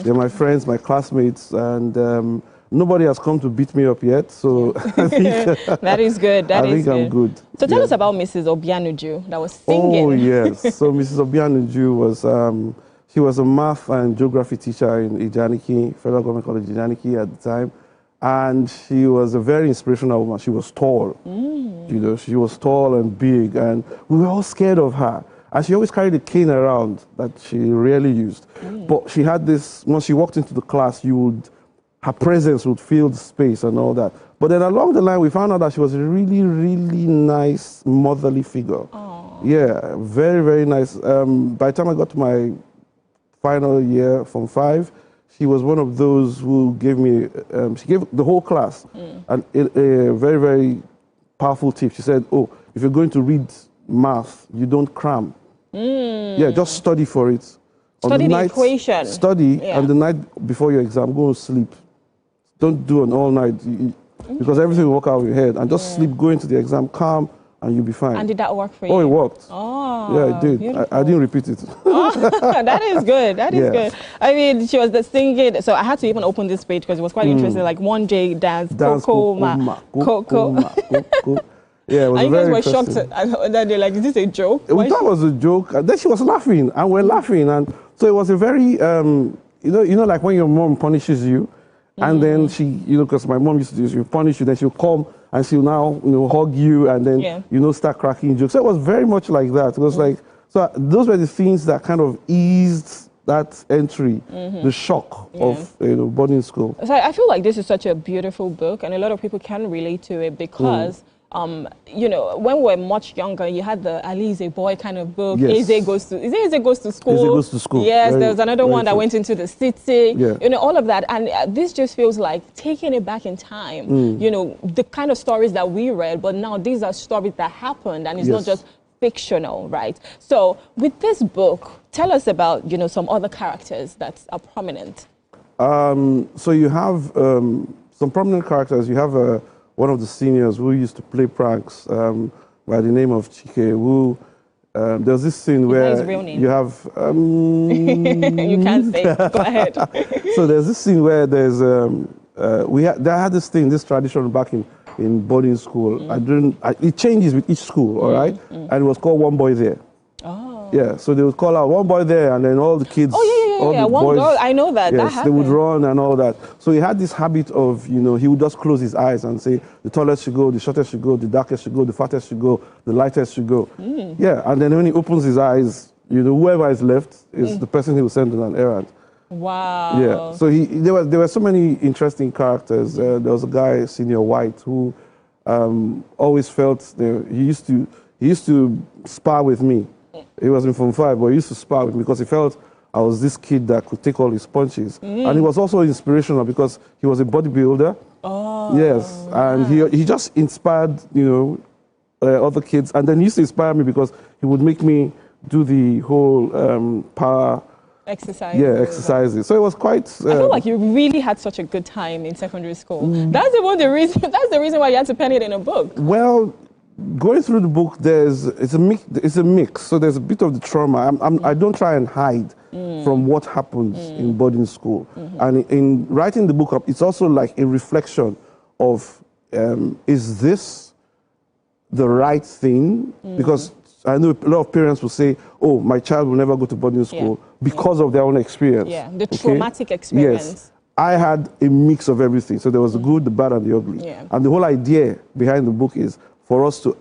They're my friends, my classmates, and nobody has come to beat me up yet, so I think that is good. I think I'm good. So tell us about Mrs. Obianuju that was singing. Oh yes. So Mrs. Obianuju was she was a math and geography teacher in Ijaniki, Federal Government College Ijaniki at the time, and she was a very inspirational woman. She was tall. She was tall and big, and we were all scared of her. And she always carried a cane around that she rarely used. But she had this. Once she walked into the class, her presence would fill the space and all that. But then along the line, we found out that she was a really, really nice motherly figure. Aww. Yeah, very, very nice. By the time I got to my final year from 5, she was one of those who gave me, she gave the whole class a very, very powerful tip. She said, if you're going to read math, you don't cram. Yeah, just study for it. Study the equation. Study, and the night before your exam, go to sleep. Don't do an all night because everything will work out of your head. And just sleep, go into the exam calm, and you'll be fine. And did that work for you? Oh, it worked. Oh, yeah, it did. I didn't repeat it. That is good. That is good. I mean, she was singing. So I had to even open this page because it was quite interesting. Like 1J dance, Coco. Yeah, it was and you guys were interesting. shocked that they're like, is this a joke? We thought it was a joke. And then she was laughing, and we're laughing. And so it was a very, like when your mom punishes you, and then she, because my mom used to do this, she'll punish you, then she'll come and she'll now, hug you, and then, start cracking jokes. So it was very much like that. It was like, so those were the things that kind of eased that entry, the shock of, boarding school. So I feel like this is such a beautiful book, and a lot of people can relate to it because when we were much younger, you had the Ali is a boy kind of book. Yes. Eze goes to school. Eze goes to school. Yes, there was another one that true. went into the city. Yeah. All of that. And this just feels like taking it back in time. The kind of stories that we read, but now these are stories that happened, and it's not just fictional, right? So with this book, tell us about, some other characters that are prominent. So you have some prominent characters. You have one of the seniors who used to play pranks by the name of Chike, who there's this scene where his real name. You have... you can't say. Go ahead. So there's this scene where there's... they had this tradition back in boarding school. It changes with each school, all right? And it was called One Boy There. Oh. Yeah, so they would call out One Boy There, and then all the kids all the one boys. girl, I know that. Yes, That they would happened. run and all that. So he had this habit of, you know, he would just close his eyes and say, the tallest should go, the shortest should go, the darkest should go, the fattest should go, the lightest should go. Yeah, and then when he opens his eyes, you know, whoever is left is the person he will send on an errand. Wow. Yeah. So there were so many interesting characters. There was a guy, Senior White, who always felt he used to spar with me. He was in Form 5, but he used to spar with me because he felt I was this kid that could take all his punches. And he was also inspirational because he was a bodybuilder. Oh. Yes. And he just inspired, you know, other kids. And then he used to inspire me because he would make me do the whole power exercises. Yeah, exercises. So it was quite. I feel like you really had such a good time in secondary school. That's the reason why you had to pen it in a book. Well, going through the book, it's a mix. So there's a bit of the trauma. I don't try and hide from what happens in boarding school. And in writing the book up, it's also like a reflection of is this the right thing? Because I know a lot of parents will say, oh, my child will never go to boarding school because of their own experience. Yeah, the traumatic experience. Yes. I had a mix of everything. So there was the good, the bad, and the ugly. Yeah. And the whole idea behind the book is for us to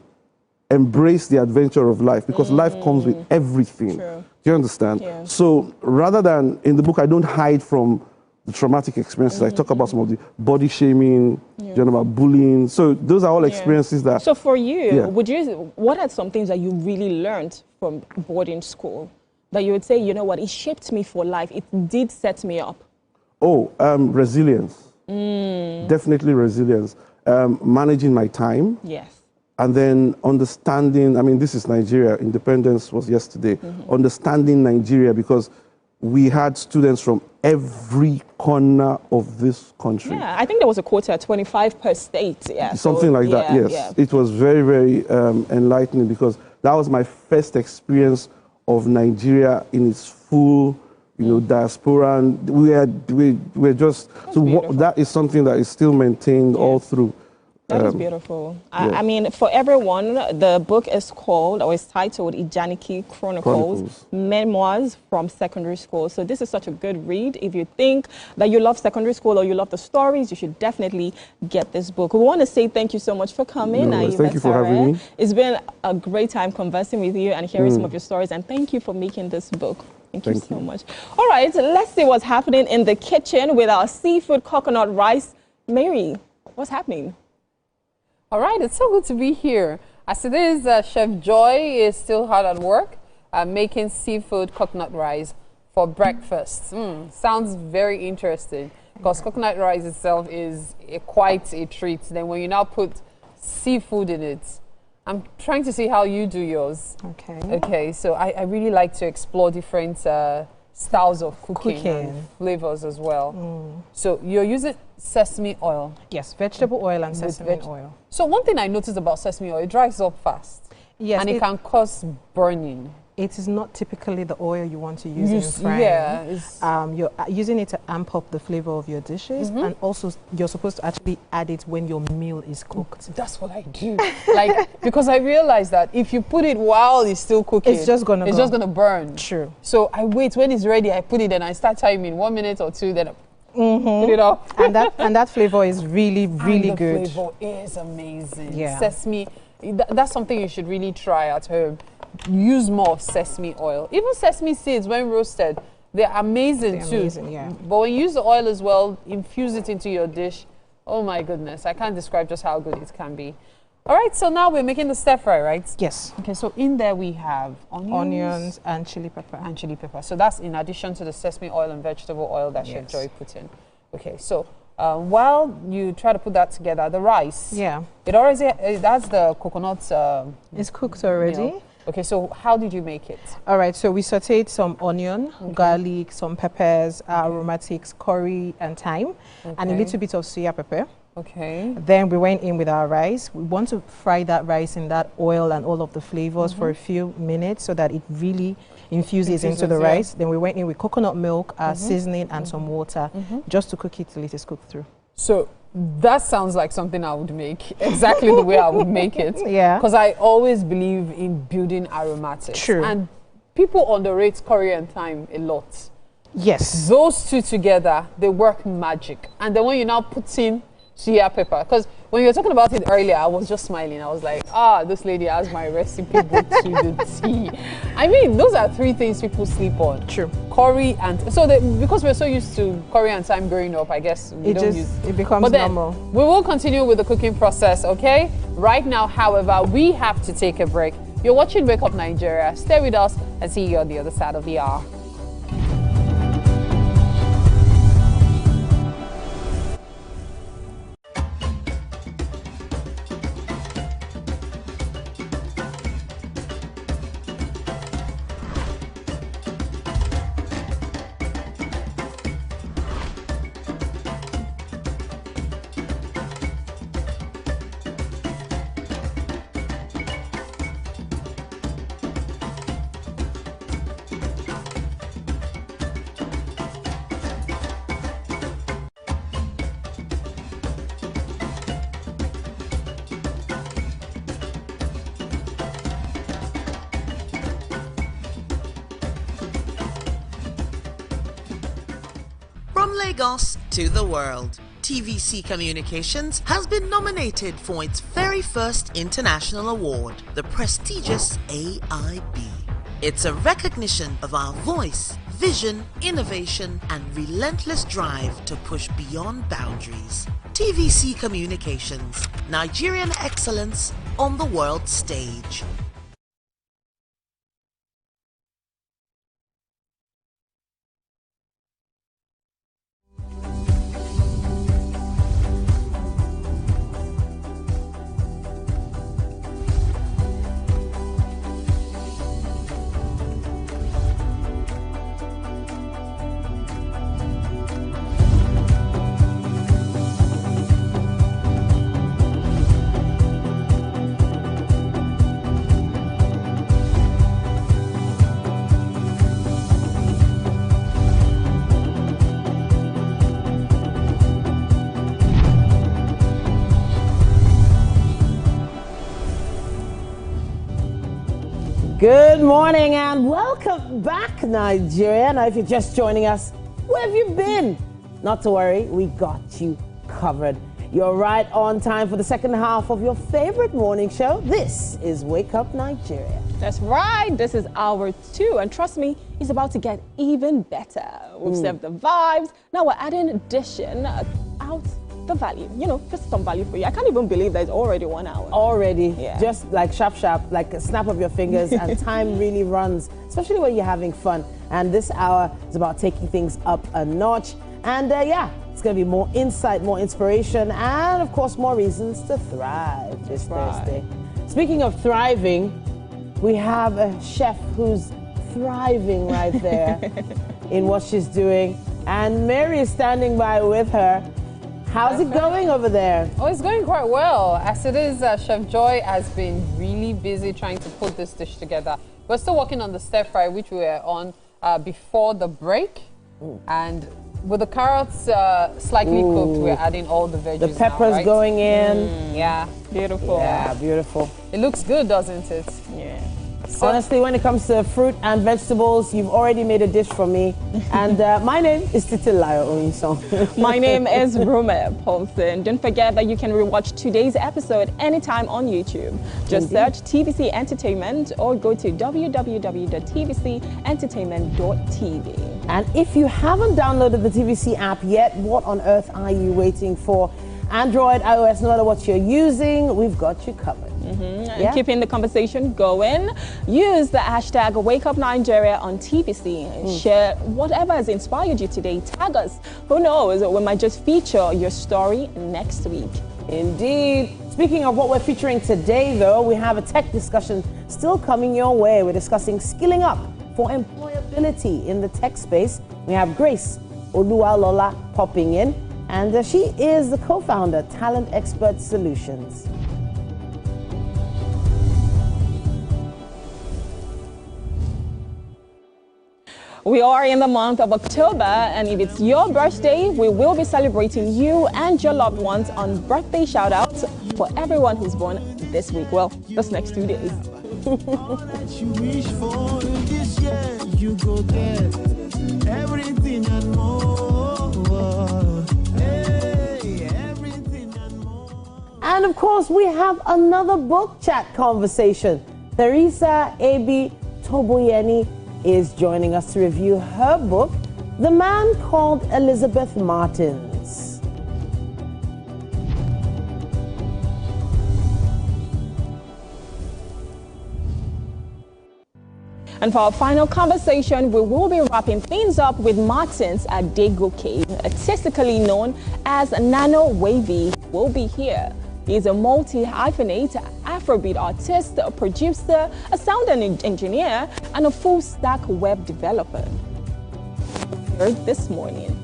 embrace the adventure of life because life comes with everything. True. Do you understand? Yeah. So rather than in the book, I don't hide from the traumatic experiences. I talk about some of the body shaming, you know, about bullying. So those are all experiences that. So for you, what are some things that you really learned from boarding school that you would say, you know what, it shaped me for life. It did set me up. Oh, resilience. Definitely resilience. Managing my time. Yes. And then understanding, I mean, this is Nigeria. Independence was yesterday. Understanding Nigeria because we had students from every corner of this country. Yeah, I think there was a quota, 25 per state. Yeah, something like that, yes. Yeah. It was very, very enlightening because that was my first experience of Nigeria in its full, you know, diaspora. And we're just, that is something that is still maintained all through. That is beautiful. I mean, for everyone, the book is called, or is titled, Ijaniki Chronicles, Memoirs from Secondary School. So this is such a good read. If you think that you love secondary school or you love the stories, you should definitely get this book. We want to say thank you so much for coming. Thank you for having me. It's been a great time conversing with you and hearing some of your stories. And thank you for making this book. Thank you so much. All right, let's see what's happening in the kitchen with our seafood coconut rice. Mary, what's happening? All right, it's so good to be here. As it is, Chef Joy is still hard at work making seafood coconut rice for breakfast. Sounds very interesting because coconut rice itself is quite a treat. Then when you now put seafood in it, I'm trying to see how you do yours. Okay, so I really like to explore different styles of cooking and flavors as well. So you're using sesame oil? Yes, vegetable oil and sesame oil. So one thing I noticed about sesame oil, it dries up fast. Yes. And it can cause burning. It is not typically the oil you want to use in frying. Yeah. You're using it to amp up the flavor of your dishes, and also you're supposed to actually add it when your meal is cooked. That's what I do. Because I realized that if you put it while it's still cooking, it's just gonna burn. True. So I wait when it's ready, I put it and I start timing 1 minute or two, then I put it off. and that flavor is really good. The flavor is amazing. Yeah. Sesame, that's something you should really try at home. Use more sesame oil. Even sesame seeds, when roasted, they're amazing too. But when you use the oil as well, infuse it into your dish. Oh my goodness, I can't describe just how good it can be. All right, so now we're making the stir fry, right? Yes. Okay, so in there we have onions and chili pepper. So that's in addition to the sesame oil and vegetable oil that Chef Joy put in. Okay, so while you try to put that together, the rice. Yeah. That's the coconut. It's cooked already. Meal. Okay, so how did you make it? All right, so we sauteed some onion, garlic, some peppers, aromatics, curry, and thyme, and a little bit of soya pepper. Okay. Then we went in with our rice. We want to fry that rice in that oil and all of the flavors for a few minutes so that it really infuses into the rice. Then we went in with coconut milk, seasoning, and some water just to cook it till it is cooked through. So that sounds like something I would make, exactly the way I would make it. Yeah. Because I always believe in building aromatics. True. And people underrate curry and thyme a lot. Yes. Those two together, they work magic. And then when you now put in suya pepper, because when you were talking about it earlier, I was just smiling. I was like, this lady has my recipe book to the T. I mean, those are three things people sleep on. True. Curry and because we're so used to curry and thyme growing up, I guess it becomes but then, normal. We will continue with the cooking process, okay? Right now, however, we have to take a break. You're watching Wake Up Nigeria. Stay with us and see you on the other side of the hour. From Lagos to the world, TVC Communications has been nominated for its very first international award, the prestigious AIB. It's a recognition of our voice, vision, innovation, and relentless drive to push beyond boundaries. TVC Communications, Nigerian excellence on the world stage. Good morning and welcome back, Nigeria. Now, if you're just joining us, where have you been? Not to worry, we got you covered. You're right on time for the second half of your favorite morning show. This is Wake Up Nigeria. That's right. This is hour 2, and trust me, it's about to get even better. We've served the vibes. Now we're adding dishing out the value. Just some value for you. I can't even believe that it's already 1 hour. Already, just like sharp, like a snap of your fingers, and time really runs, especially when you're having fun. And this hour is about taking things up a notch. And it's going to be more insight, more inspiration, and of course, more reasons to thrive this Thursday. Speaking of thriving, we have a chef who's thriving right there in what she's doing. And Mary is standing by with her. How's it going over there? Oh, it's going quite well. As it is, Chef Joy has been really busy trying to put this dish together. We're still working on the stir fry, which we were on before the break. And with the carrots slightly cooked, we're adding all the veggies. The peppers now, going in. Yeah, beautiful. Yeah, beautiful. It looks good, doesn't it? Yeah. So, honestly, when it comes to fruit and vegetables, you've already made a dish for me. And my name is Titilayo Oyinsong. My name is Rome Paulson. Don't forget that you can rewatch today's episode anytime on YouTube. Just search TVC Entertainment or go to www.tvcentertainment.tv. And if you haven't downloaded the TVC app yet, what on earth are you waiting for? Android, iOS, no matter what you're using, we've got you covered. And keeping the conversation going, use the hashtag #WakeUpNigeria on TVC and share whatever has inspired you today. Tag us. Who knows, we might just feature your story next week. Indeed. Speaking of what we're featuring today, though, we have a tech discussion still coming your way. We're discussing skilling up for employability in the tech space. We have Grace Oluwalola popping in, and she is the co-founder, Talent Expert Solutions. We are in the month of October, and if it's your birthday, we will be celebrating you and your loved ones on birthday shout-outs for everyone who's born this week. Well, this next 2 days. You wish for this year, you go there. everything and more. Hey, everything and more. And of course, we have another book chat conversation. Teresa A.B. Toboyeni is joining us to review her book, The Man Called Elizabeth Martins. And for our final conversation, we will be wrapping things up with Martins Adegoke, artistically known as Nano Wavy, will be here. He's a multi-hyphenate Afrobeat artist, a producer, a sound engineer, and a full-stack web developer. Here this morning.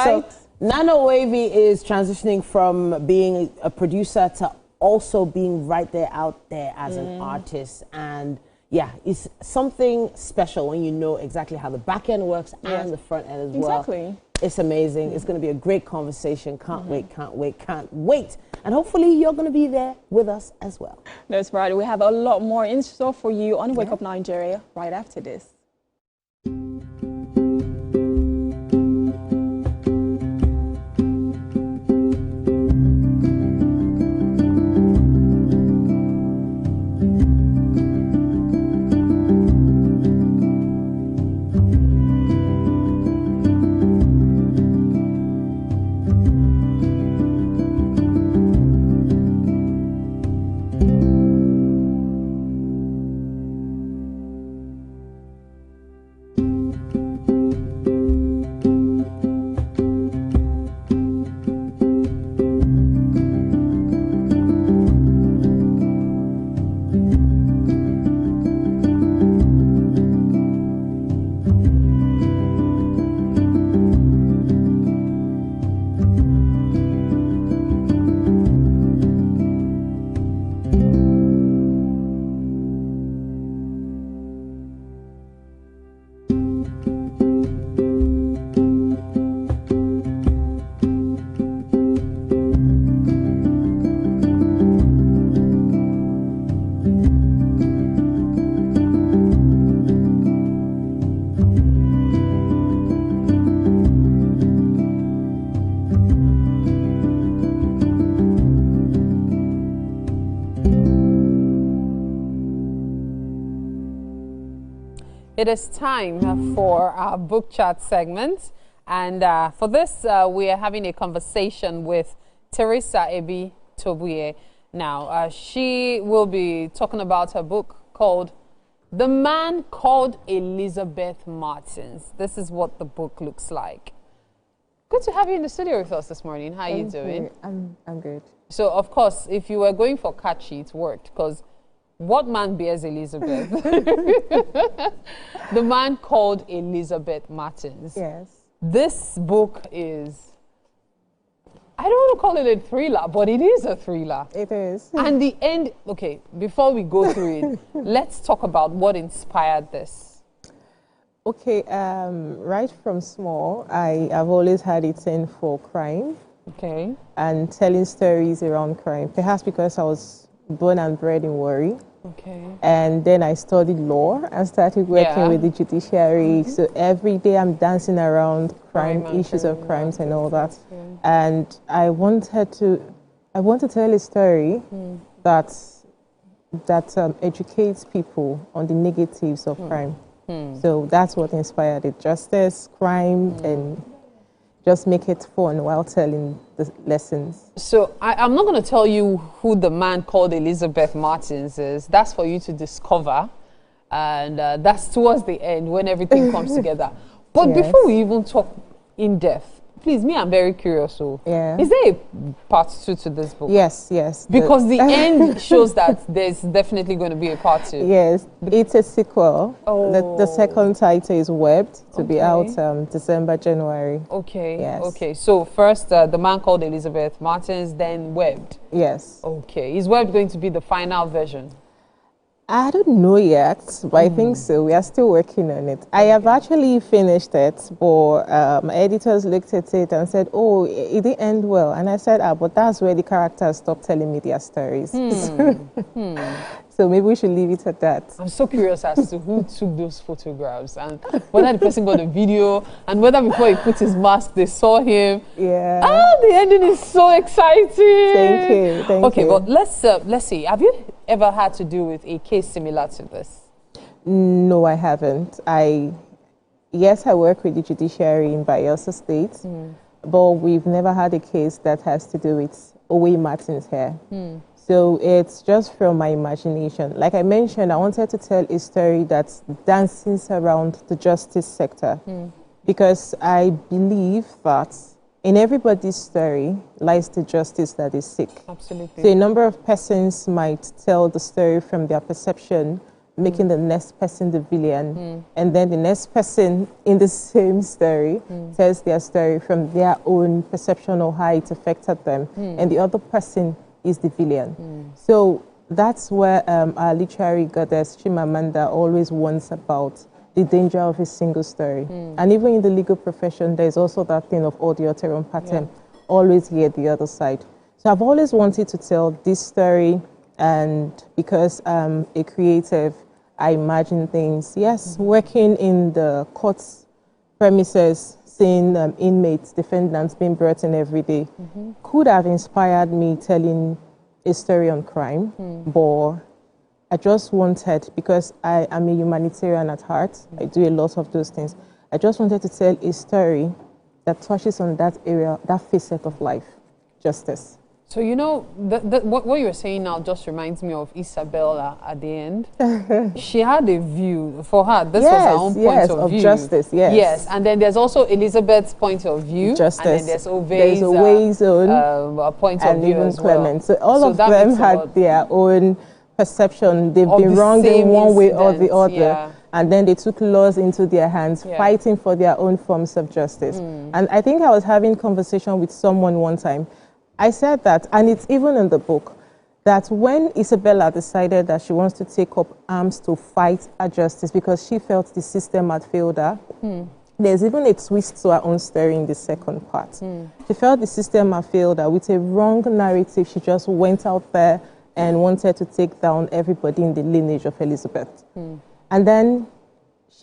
So Nano Wavy is transitioning from being a producer to also being right there out there as an artist. And yeah, it's something special when you know exactly how the back end works and the front end as well. Exactly. It's amazing. It's going to be a great conversation. Can't wait, can't wait, can't wait. And hopefully you're going to be there with us as well. That's right. We have a lot more in store for you on Wake Up Nigeria right after this. It is time for our book chat segment, and for this we are having a conversation with Teresa Ebi Tobuye. Now she will be talking about her book called The Man Called Elizabeth Martins. This is what the book looks like. Good to have you in the studio with us this morning. How are you doing? I'm good. So of course, if you were going for catchy, it worked, because what man bears Elizabeth? The Man Called Elizabeth Martins. Yes. This book is, I don't want to call it a thriller, but it is a thriller. It is. And the end, okay, before we go through it, let's talk about what inspired this. Okay, right from small, I've always had a thing for crime. Okay. And telling stories around crime, perhaps because I was born and bred in Warri. Okay. And then I studied law and started working with the judiciary. So every day I'm dancing around crime issues of crimes and all that. Yeah. And I wanted to tell a story that educates people on the negatives of crime. So that's what inspired it. Justice, crime, and just make it fun while telling the lessons. So I'm not going to tell you who the man called Elizabeth Martins is. That's for you to discover. And that's towards the end when everything comes together. But before we even talk in depth, please, me, I'm very curious. So, yeah. Is there a part 2 to this book? Yes, yes. Because the end shows that there's definitely going to be a part 2. Yes, it's a sequel. The second title is Webbed, to be out December, January. Okay, yes. Okay. So first, The Man Called Elizabeth Martins, then Webbed. Yes. Okay. Is Webbed going to be the final version? I don't know yet, but I think so. We are still working on it. I have actually finished it, but my editors looked at it and said, oh, it didn't end well. And I said, but that's where the characters stopped telling me their stories. So maybe we should leave it at that. I'm so curious as to who took those photographs and whether the person got a video and whether before he put his mask, they saw him. Yeah. The ending is so exciting. Thank you. Thank you. Okay, but let's see. Have you ever had to do with a case similar to this? No, I haven't. Yes, I work with the judiciary in Bayelsa State, but we've never had a case that has to do with Owe Martin's hair. So it's just from my imagination. Like I mentioned, I wanted to tell a story that dances around the justice sector because I believe that in everybody's story lies the justice that is sick. Absolutely. So a number of persons might tell the story from their perception, making the next person the villain, and then the next person in the same story tells their story from their own perception or how it affected them, and the other person is the villain. So that's where our literary goddess Chimamanda always warns about the danger of a single story. And even in the legal profession, there's also that thing of auditorium pattern, always hear the other side. So I've always wanted to tell this story, and because I'm a creative, I imagine things. Yes, working in the courts premises, seeing inmates, defendants being brought in every day, could have inspired me telling a story on crime, but I just wanted, because I am a humanitarian at heart, I do a lot of those things, I just wanted to tell a story that touches on that area, that facet of life, justice. So, you know, what you're saying now just reminds me of Isabella at the end. She had a view. For her, this was her own point of view. Justice, yes. Yes, and then there's also Elizabeth's point of view. Justice. And then there's Ove's own point of view even as well. Clement. So all of them had their own perception. They've been wrong in one way or the other. Yeah. And then they took laws into their hands, fighting for their own forms of justice. And I think I was having a conversation with someone one time. I said that, and it's even in the book, that when Isabella decided that she wants to take up arms to fight her justice because she felt the system had failed her, there's even a twist to her own story in the second part. She felt the system had failed her. With a wrong narrative, she just went out there and wanted to take down everybody in the lineage of Elizabeth. And then,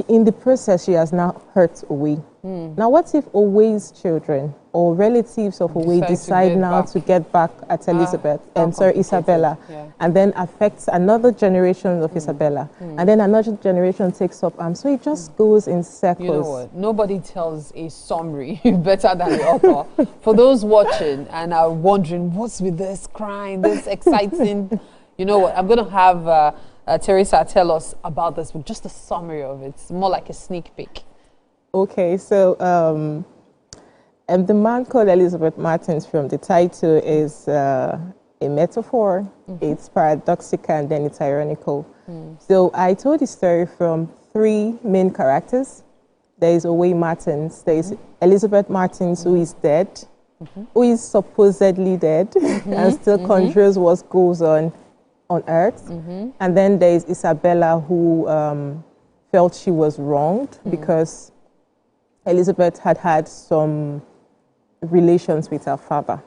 in the process, she has now hurt Owe. Now, what if Owe's children or relatives of Owe decide now to get back at Elizabeth, Isabella, and then affects another generation of Isabella, and then another generation takes up arms? So it just goes in circles. You know what? Nobody tells a summary better than the author. For those watching and are wondering, what's with this crime, this exciting, you know what? I'm going to have Teresa tell us about this book, just a summary of it. It's more like a sneak peek. Okay, so The Man Called Elizabeth Martins, from the title, is a metaphor. It's paradoxical and then it's ironical. So I told the story from three main characters. There is Owe Martins, there is Elizabeth Martins, who is dead, who is supposedly dead and still controls what goes on earth. And then there is Isabella, who felt she was wronged because Elizabeth had had some relations with her father.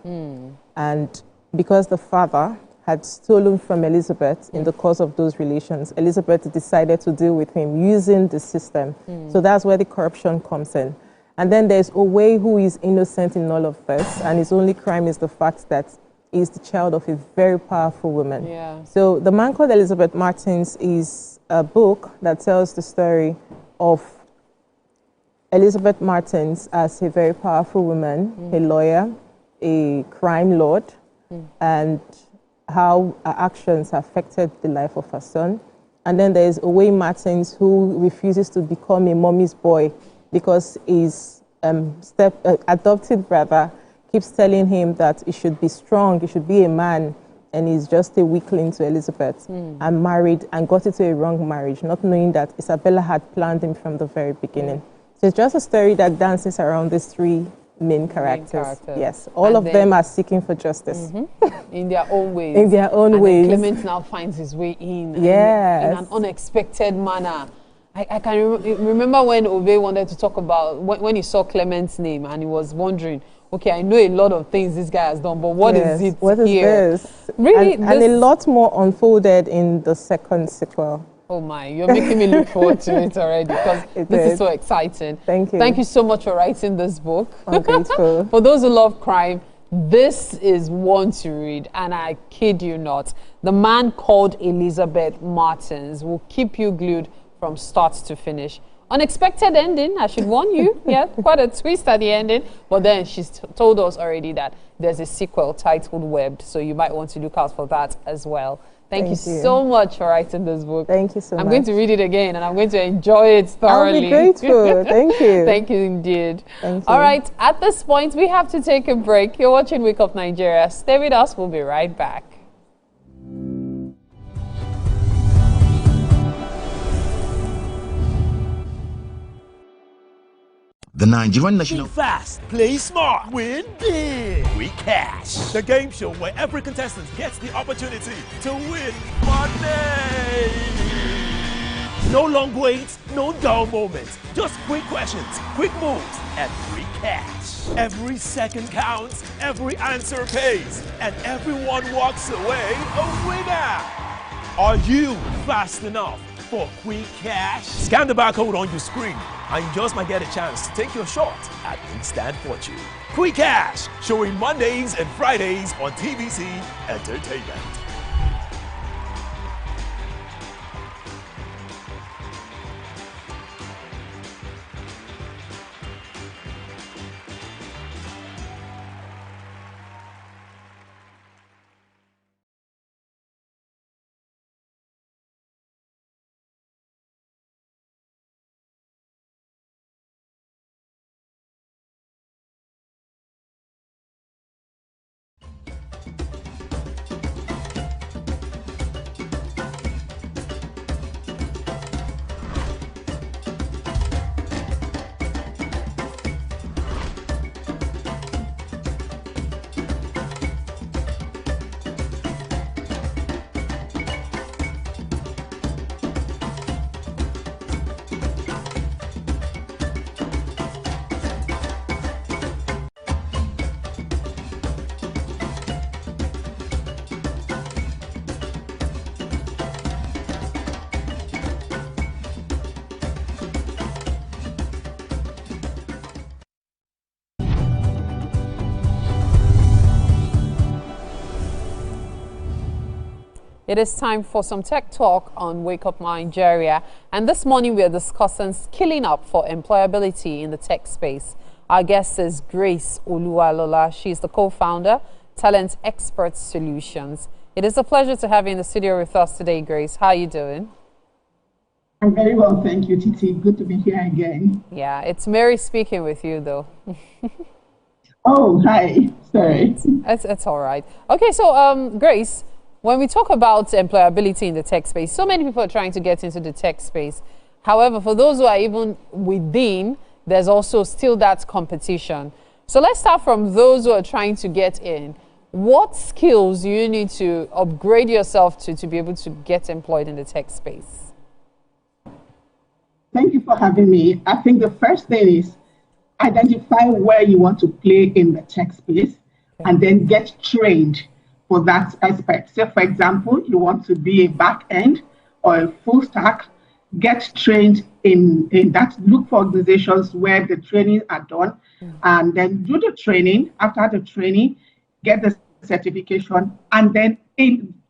And because the father had stolen from Elizabeth in the course of those relations, Elizabeth decided to deal with him using the system. So that's where the corruption comes in. And then there's Owe, who is innocent in all of this, and his only crime is the fact that he's the child of a very powerful woman. So The Man Called Elizabeth Martins is a book that tells the story of Elizabeth Martins as a very powerful woman, a lawyer, a crime lord, and how her actions affected the life of her son. And then there's Owe Martins, who refuses to become a mommy's boy because he's adopted brother keeps telling him that he should be strong, he should be a man, and he's just a weakling to Elizabeth, and married and got into a wrong marriage, not knowing that Isabella had planned him from the very beginning. So it's just a story that dances around these three main characters. Yes, all of them are seeking for justice. In their own ways. In their own ways. Clement now finds his way in. Yes. In an unexpected manner. I can remember when Obe wanted to talk about, when he saw Clement's name and he was wondering, okay, I know a lot of things this guy has done, but what is it What is here? this? Really? And a lot more unfolded in the second sequel. Oh my, you're making me look forward to it already because this is so exciting. Thank you. Thank you so much for writing this book. I'm grateful. For those who love crime, this is one to read, and I kid you not. The Man Called Elizabeth Martins will keep you glued from start to finish. Unexpected ending, I should warn you. Yeah, quite a twist at the ending. But then she's told us already that there's a sequel titled Webbed, so you might want to look out for that as well. Thank you so much for writing this book. Thank you so much. I'm going to read it again and I'm going to enjoy it thoroughly. I'll be grateful. Thank you. Thank you indeed. Thank you. All right, at this point, we have to take a break. You're watching Wake Up Nigeria. Stay with us. We'll be right back. The Nigerian National... Think fast, play smart, win big. We Cash, the game show where every contestant gets the opportunity to win money. No long waits, no dull moments. Just quick questions, quick moves, and free cash. Every second counts, every answer pays, and everyone walks away a winner. Are you fast enough for quick cash? Scan the barcode on your screen and you just might get a chance to take your shot at instant fortune. Quick Cash, showing Mondays and Fridays on TVC Entertainment. It is time for some tech talk on Wake Up Nigeria. And this morning we are discussing skilling up for employability in the tech space. Our guest is Grace Oluwalola. She's the co-founder, Talent Expert Solutions. It is a pleasure to have you in the studio with us today, Grace. How are you doing? I'm very well, thank you, Titi. Good to be here again. Yeah, it's Mary speaking with you, though. Oh, hi. Sorry. It's all right. Okay, so Grace, when we talk about employability in the tech space, so many people are trying to get into the tech space. However, for those who are even within, there's also still that competition. So let's start from those who are trying to get in. What skills do you need to upgrade yourself to be able to get employed in the tech space? Thank you for having me. I think the first thing is identify where you want to play in the tech space and then get trained for that aspect. So for example, you want to be a back end or a full stack, get trained in that. Look for organizations where the trainings are done and then do the training. After the training, get the certification and then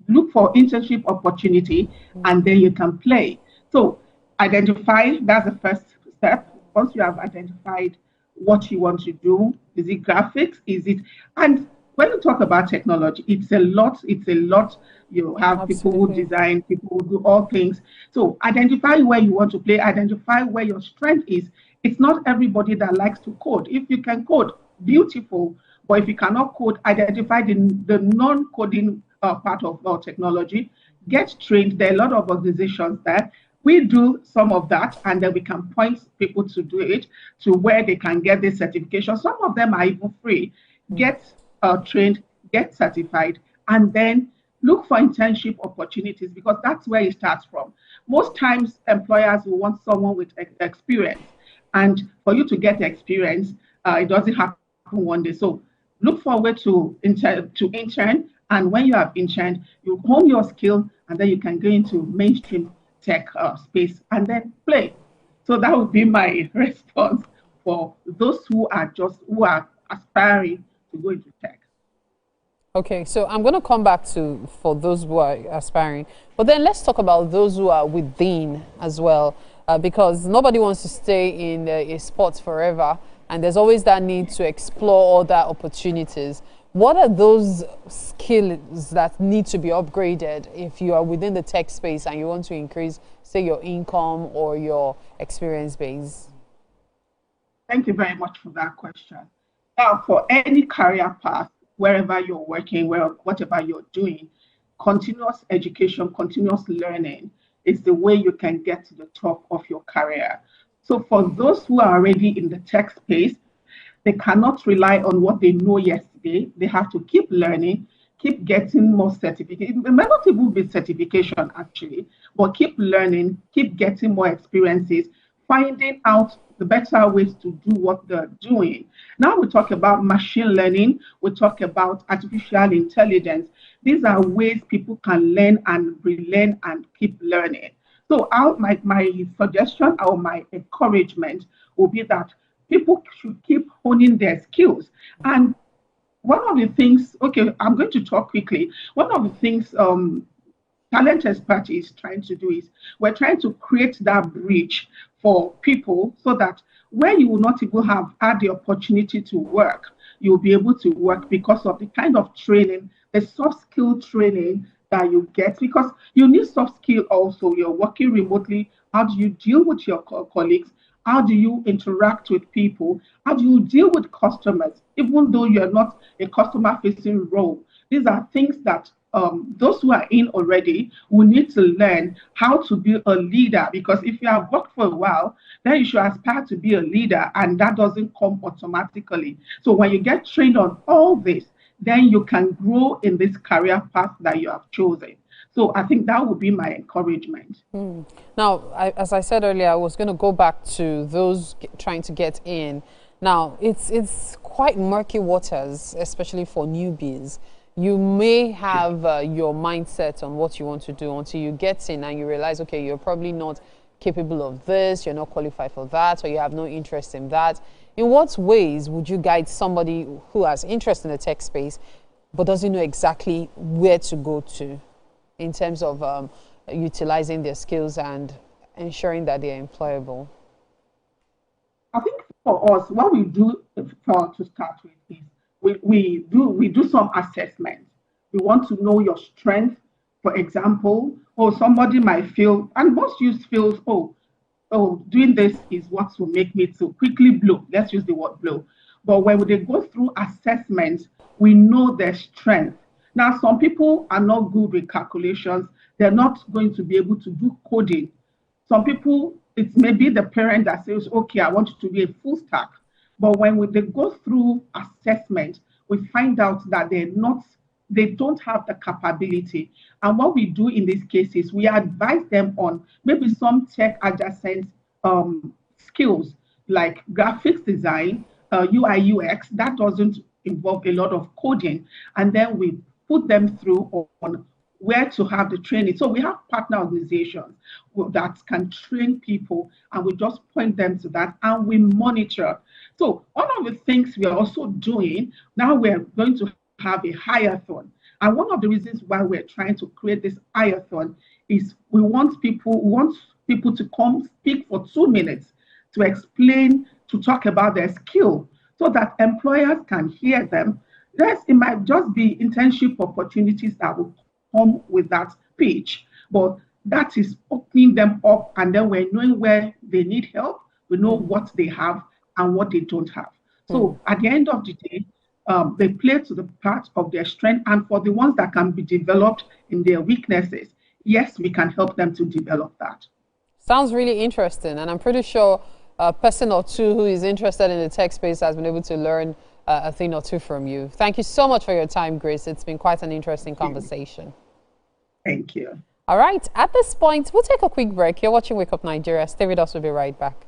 look for internship opportunity and then you can play. So identify, that's the first step. Once you have identified what you want to do, is it graphics, and when you talk about technology, it's a lot. You have people who design, people who do all things. So identify where you want to play, identify where your strength is it's not everybody that likes to code. If you can code, beautiful. But if you cannot code, identify the non-coding part of our technology, get trained. There are a lot of organizations that we do some of that, and then we can point people to do it to where they can get this certification. Some of them are even free. Get trained, get certified, and then look for internship opportunities, because that's where it starts from. Most times, employers will want someone with experience, and for you to get experience, it doesn't happen one day. So look forward to intern, and when you have interned, you hone your skill, and then you can go into mainstream tech space and then play. So that would be my response for those who are aspiring to go into tech. Okay, so I'm going to come back to for those who are aspiring, but then let's talk about those who are within as well, because nobody wants to stay in a sport forever, and there's always that need to explore other opportunities. What are those skills that need to be upgraded if you are within the tech space and you want to increase, say, your income or your experience base? Thank you very much for that question. Now, for any career path, wherever you're working, whatever you're doing, continuous education, continuous learning is the way you can get to the top of your career. So for those who are already in the tech space, they cannot rely on what they know yesterday. They have to keep learning, keep getting more certificates. It may not even be certification actually, but keep learning, keep getting more experiences, finding out the better ways to do what they're doing. Now we talk about machine learning, we talk about artificial intelligence. These are ways people can learn and relearn and keep learning. So my suggestion or my encouragement will be that people should keep honing their skills. And one of the things, okay, I'm going to talk quickly. One of the things Talent Expert is trying to do is we're trying to create that bridge for people so that where you will not even have had the opportunity to work, you'll be able to work because of the kind of training, the soft skill training that you get, because you need soft skill also. You're working remotely. How do you deal with your colleagues? How do you interact with people? How do you deal with customers, even though you're not a customer-facing role? These are things that those who are in already will need to learn how to be a leader, because if you have worked for a while, then you should aspire to be a leader, and that doesn't come automatically. So when you get trained on all this, then you can grow in this career path that you have chosen. So I think that would be my encouragement. Now, as I said earlier, I was going to go back to those trying to get in. Now, it's quite murky waters, especially for newbies. You may have your mindset on what you want to do until you get in and you realize, okay, you're probably not capable of this, you're not qualified for that, or you have no interest in that. In what ways would you guide somebody who has interest in the tech space but doesn't know exactly where to go to in terms of utilizing their skills and ensuring that they're employable? I think for us, what we do to start with is we do some assessment. We want to know your strength. For example, or somebody might feel, and most youth feels, doing this is what will make me to quickly blow. Let's use the word blow. But when they go through assessment, we know their strength. Now, some people are not good with calculations. They're not going to be able to do coding. Some people, it may be the parent that says, okay, I want you to be a full stack. But when they go through assessment, we find out that they don't have the capability. And what we do in these cases, we advise them on maybe some tech adjacent skills like graphics design, UI, UX, that doesn't involve a lot of coding. And then we put them through on where to have the training. So we have partner organizations that can train people, and we just point them to that, and we monitor. So one of the things we are also doing, now we're going to have a hackathon. And one of the reasons why we're trying to create this hackathon is we want people to come speak for 2 minutes to explain, to talk about their skill so that employers can hear them. Yes, it might just be internship opportunities that will come with that pitch, but that is opening them up, and then we're knowing where they need help, We know what they have and what they don't have. So at the end of the day, they play to the part of their strength, and for the ones that can be developed in their weaknesses, yes, we can help them to develop that. Sounds really interesting, and I'm pretty sure a person or two who is interested in the tech space has been able to learn a thing or two from you. Thank you so much for your time, Grace. It's been quite an interesting conversation. Thank you. All right, at this point, we'll take a quick break. You're watching Wake Up Nigeria. Stay with us. We'll be right back.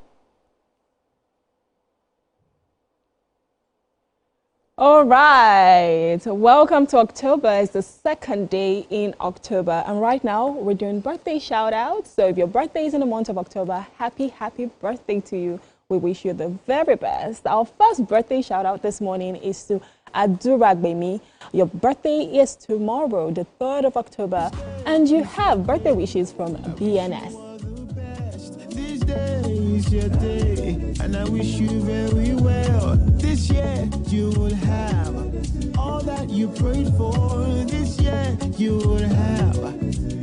All right, welcome to October. It's the second day in October, and right now we're doing birthday shout outs. So if your birthday is in the month of October, happy birthday to you. We wish you the very best. Our first birthday shout out this morning is to Aduragbemi. Your birthday is tomorrow, the 3rd of October, and you have birthday wishes from BNS. This day is your day, and I wish you very well. This year you will have all that you prayed for. This year you will have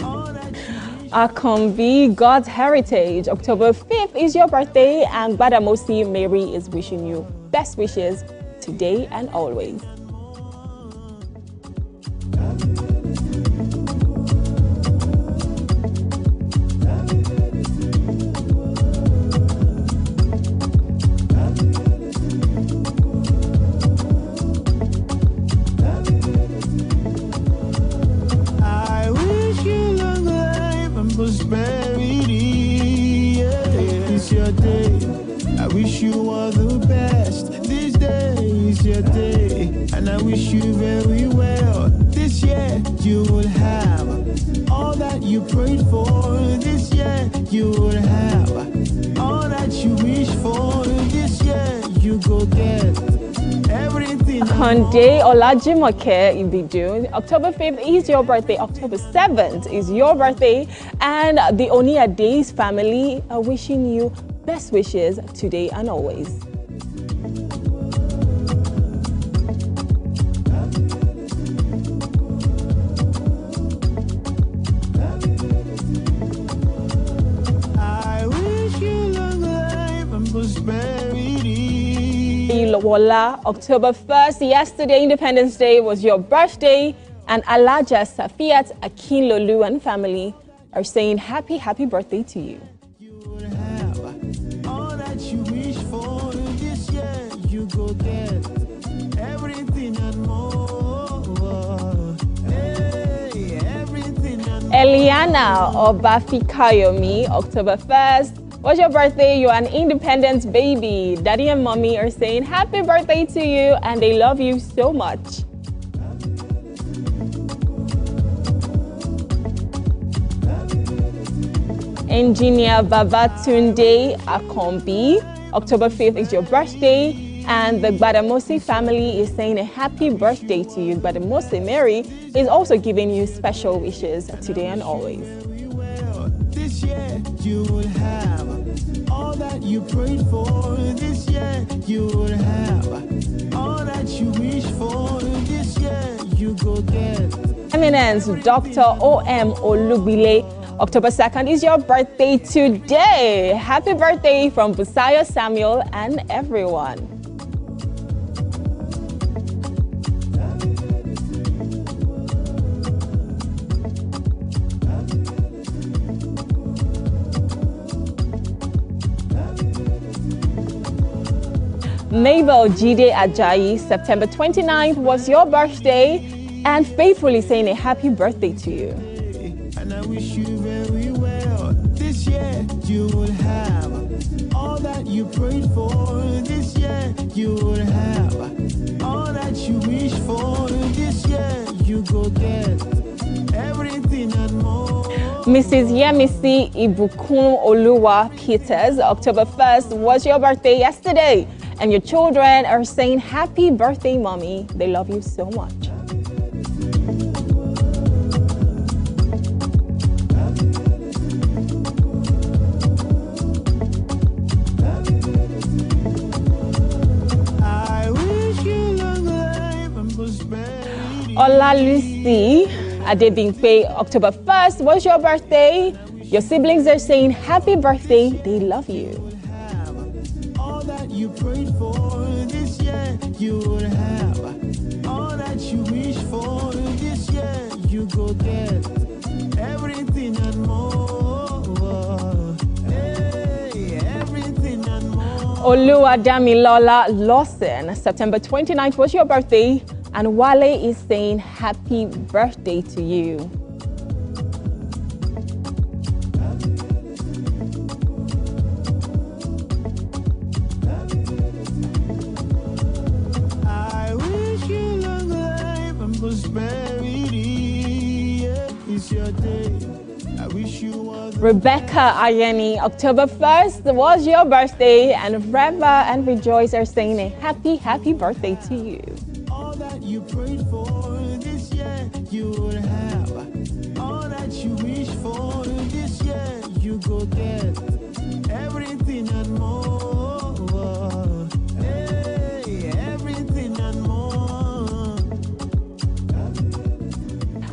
all that you Akombi, God's Heritage. October 5th is your birthday, and Badamosi Mary is wishing you best wishes today and always. I wish you long life and prosperity. Yeah, it's your day. I wish you all the best. This day is your day, and I wish you very well. This year you will have all that you prayed for. This year you will have all that you wish for. This year you go get everything. Konde Olajimoke Ibidu. October 5th is your birthday. October 7th is your birthday, and the Onia Days family are wishing you best wishes today and always. I wish you long life and prosperity. Ilawala, October 1st, yesterday, Independence Day, was your birthday, and Alaja Safiat Akinlolu and family are saying happy birthday to you. All that you wish for this year, you go get everything and more. Hey, everything and more. Eliana Obafikayomi, October 1st, was your birthday. You're an independent baby. Daddy and mommy are saying happy birthday to you, and they love you so much. Engineer Babatunde Akombi, October 5th is your birthday, and the Badamosi family is saying a happy birthday to you. Badamosi Mary is also giving you special wishes today and always. This year you will have all that you prayed for. This year you will have all that you wish for. This year you go get. Eminence Dr. O.M. Olubile, October 2nd is your birthday today. Happy birthday from Busayo Samuel and everyone. Mabel Jide Ajayi, September 29th was your birthday, and faithfully saying a happy birthday to you. And I wish you very well. This year you will have all that you prayed for. This year you will have all that you wish for. This year you go get everything and more. Mrs. Yemisi Ibukun Oluwa Peters, October 1st was your birthday yesterday, and your children are saying happy birthday, mommy. They love you so much. I wish you long life and prosperity. Ola Lucy Adebimpe, October 1st was your birthday. Your siblings are saying happy birthday. They love you. All that you prayed for this year, you will have. All that you wish for this year, you go get. Everything and more. Hey, everything and more. Oluwadamilola Lawson, September 29th was your birthday, and Wale is saying happy birthday to you. I wish you long life and prosperity. Yeah, it's your day. I wish you all the Rebecca Ayeni, October 1st was your birthday, and Reva and Rejoice are saying a happy birthday to you. all that you prayed for this year, you will have. All that you wish for this year, you go get. Everything and more. Hey, everything and more.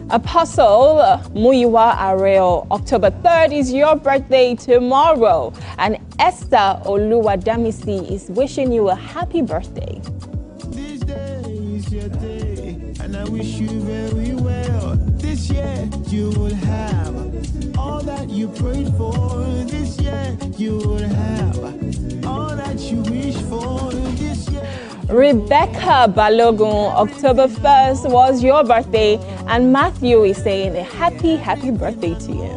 Apostle Muyiwa Areo, October 3rd is your birthday tomorrow, and Esther Oluwadamisi is wishing you a happy birthday. This day is your day, and I wish you very well. This year you will have all that you prayed for. This year you will have all that you wish for. This year. Rebecca Balogun, October 1st was your birthday, and Matthew is saying a happy birthday to you.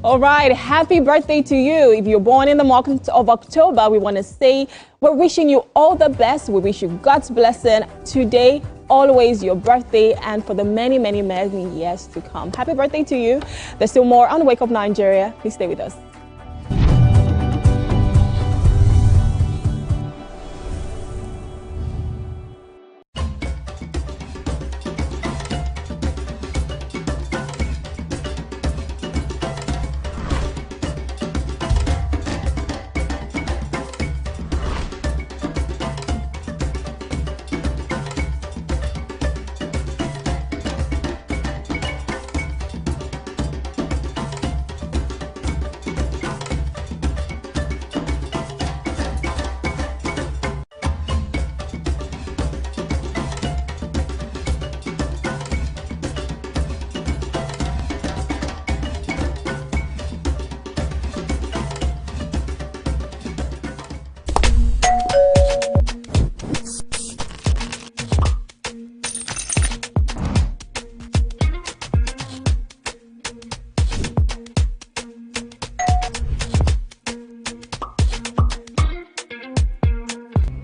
All right, happy birthday to you. If you're born in the month of October, we want to say we're wishing you all the best. We wish you God's blessing today, always your birthday, and for the many years to come. Happy birthday to you. There's still more on Wake Up Nigeria. Please stay with us.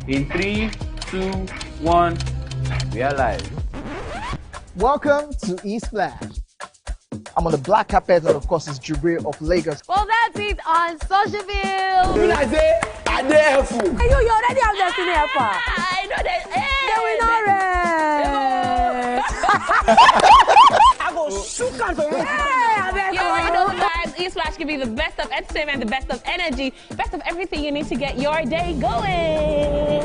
In 3, 2, 1, we are live. Welcome to E-Splash. I'm on the black carpet, and of course, it's Jubril of Lagos. Well, that's it on Socialville. When I say, I dare fool. You already have Destiny Alpha. I know that. I go shoot out the You already know, guys. E-Splash can be the best of entertainment, the best of energy, best of everything you need to get your day going.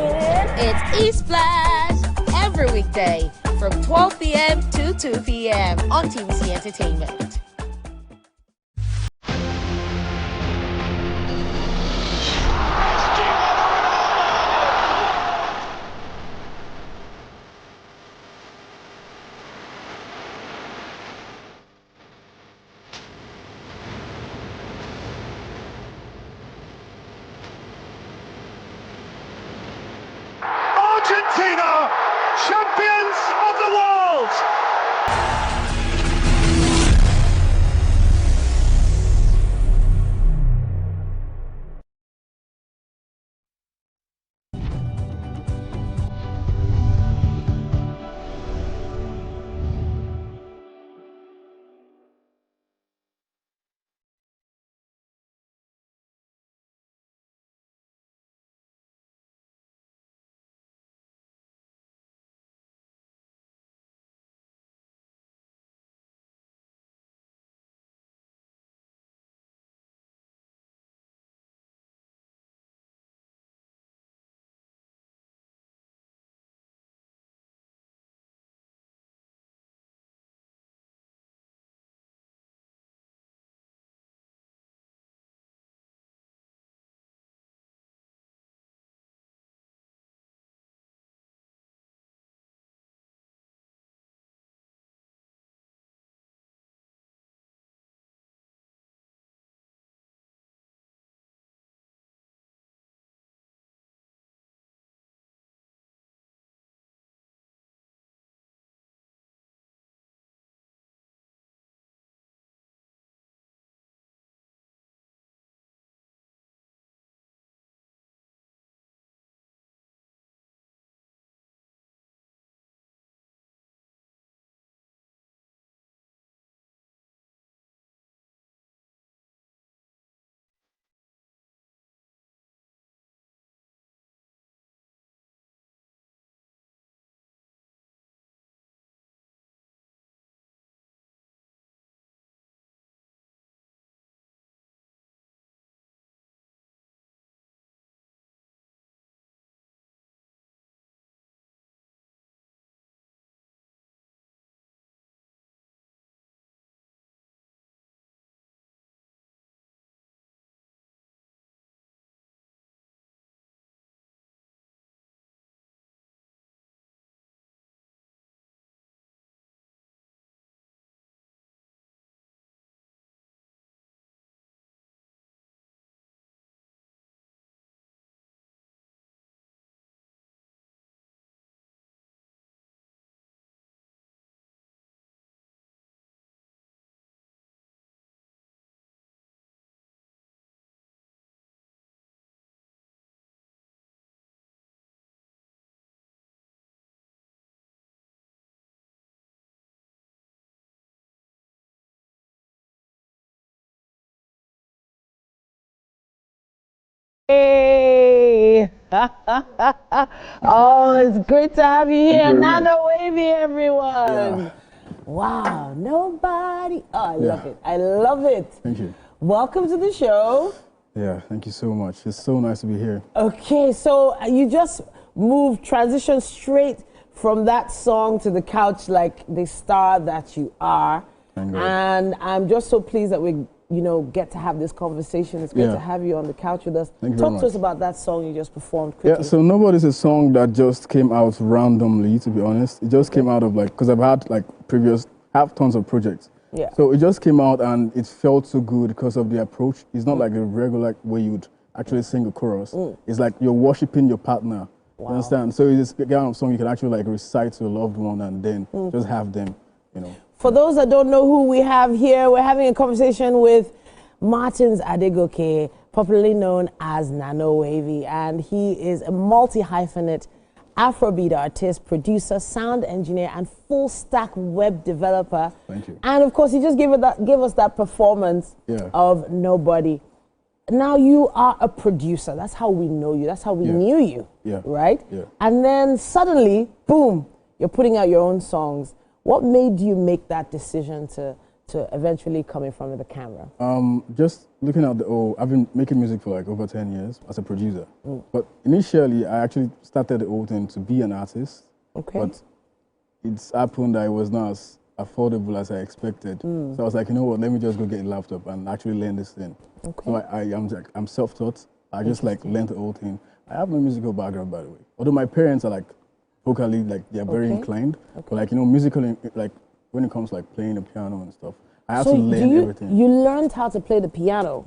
It's E-Splash every weekday from 12 p.m. to 2 p.m. on TVC Entertainment. Argentina, champions of the world! Hey! Oh, it's great to have you here. Nana Wavy, everyone. Yeah. Wow, nobody. Oh, I love Yeah. it. I love it. Thank you. Welcome to the show. Yeah, thank you so much. It's so nice to be here. Okay, so you just transition straight from that song to the couch like the star that you are. And I'm just so pleased that we get to have this conversation. It's great to have you on the couch with us. Thank you Talk very to us much. about that song you just performed quickly. Yeah, so Nobody's a song that just came out randomly, to be honest. It just came out of because I've had have tons of projects. Yeah. So it just came out and it felt so good because of the approach. It's not like a regular way you'd actually sing a chorus. It's like you're worshiping your partner. You understand? So it's the kind of song you can actually recite to a loved one and then just have them, For those that don't know who we have here, we're having a conversation with Martins Adegoke, popularly known as Nano Wavy, and he is a multi-hyphenate Afrobeat artist, producer, sound engineer, and full-stack web developer. Thank you. And of course, he just gave us that performance of Nobody. Now you are a producer. That's how we know you. That's how we knew you, right? Yeah. And then suddenly, boom, you're putting out your own songs. What made you make that decision to eventually come in front of the camera? Just looking at I've been making music for over 10 years as a producer. But initially, I actually started the whole thing to be an artist. Okay. But it's happened that it was not as affordable as I expected. So I was like, you know what, let me just go get a laptop and actually learn this thing. Okay. So I'm self-taught. I just learned the whole thing. I have no musical background, by the way. Although my parents are vocally, they're very inclined. But musically, when it comes to playing the piano and stuff, I have to learn everything. You learned how to play the piano?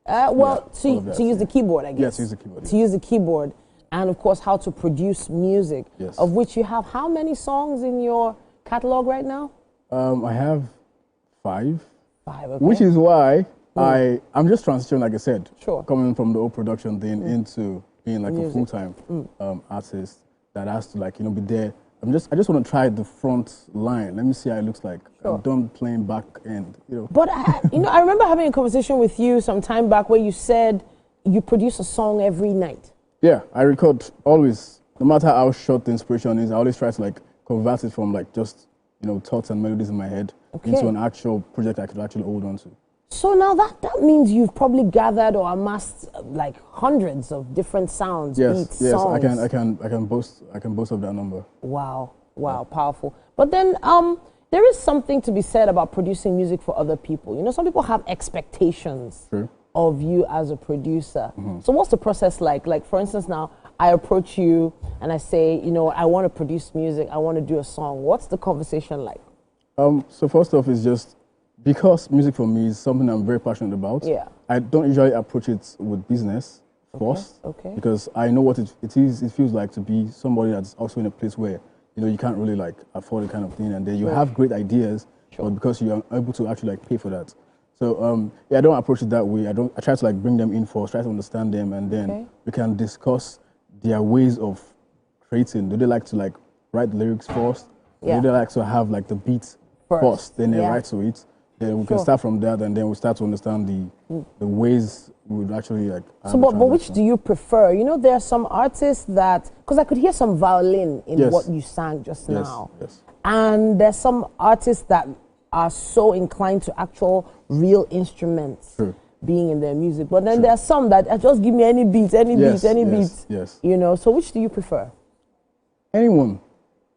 To use the keyboard, I guess. Yes, to use the keyboard. To use the keyboard. And of course, how to produce music. Yes. Of which you have how many songs in your catalog right now? I have 5. 5, okay. Which is why I'm just transitioning, like I said. Sure. Coming from the old production thing into being a full-time artist that has to be there. I just want to try the front line. Let me see how it looks like. Sure. I'm done playing back end, But I remember having a conversation with you some time back where you said you produce a song every night. Yeah, I record always. No matter how short the inspiration is, I always try to convert it from just thoughts and melodies in my head into an actual project I could actually hold on to. So now that means you've probably gathered or amassed hundreds of different sounds, beats, songs. I can boast of that number. Wow, powerful. But then there is something to be said about producing music for other people. Some people have expectations of you as a producer. So what's the process like? Like for instance, now I approach you and I say, I want to produce music. I want to do a song. What's the conversation like? So first off, is just because music for me is something I'm very passionate about. Yeah. I don't usually approach it with business first. Okay. Because I know what it feels like to be somebody that's also in a place where you can't really afford the kind of thing, and then you have great ideas, but because you are able to actually pay for that. So I don't approach it that way. I try to bring them in first, try to understand them, and then we can discuss their ways of creating. Do they like to write the lyrics first? Yeah. Do they like to have the beat first, then they write to it? Then we can start from that, and then we start to understand the ways we would actually So, but which do you prefer? There are some artists that, because I could hear some violin in what you sang just now. Yes. And there's some artists that are so inclined to actual real instruments being in their music. But then there are some that just give me any beat, any beat. Yes. So which do you prefer? Anyone.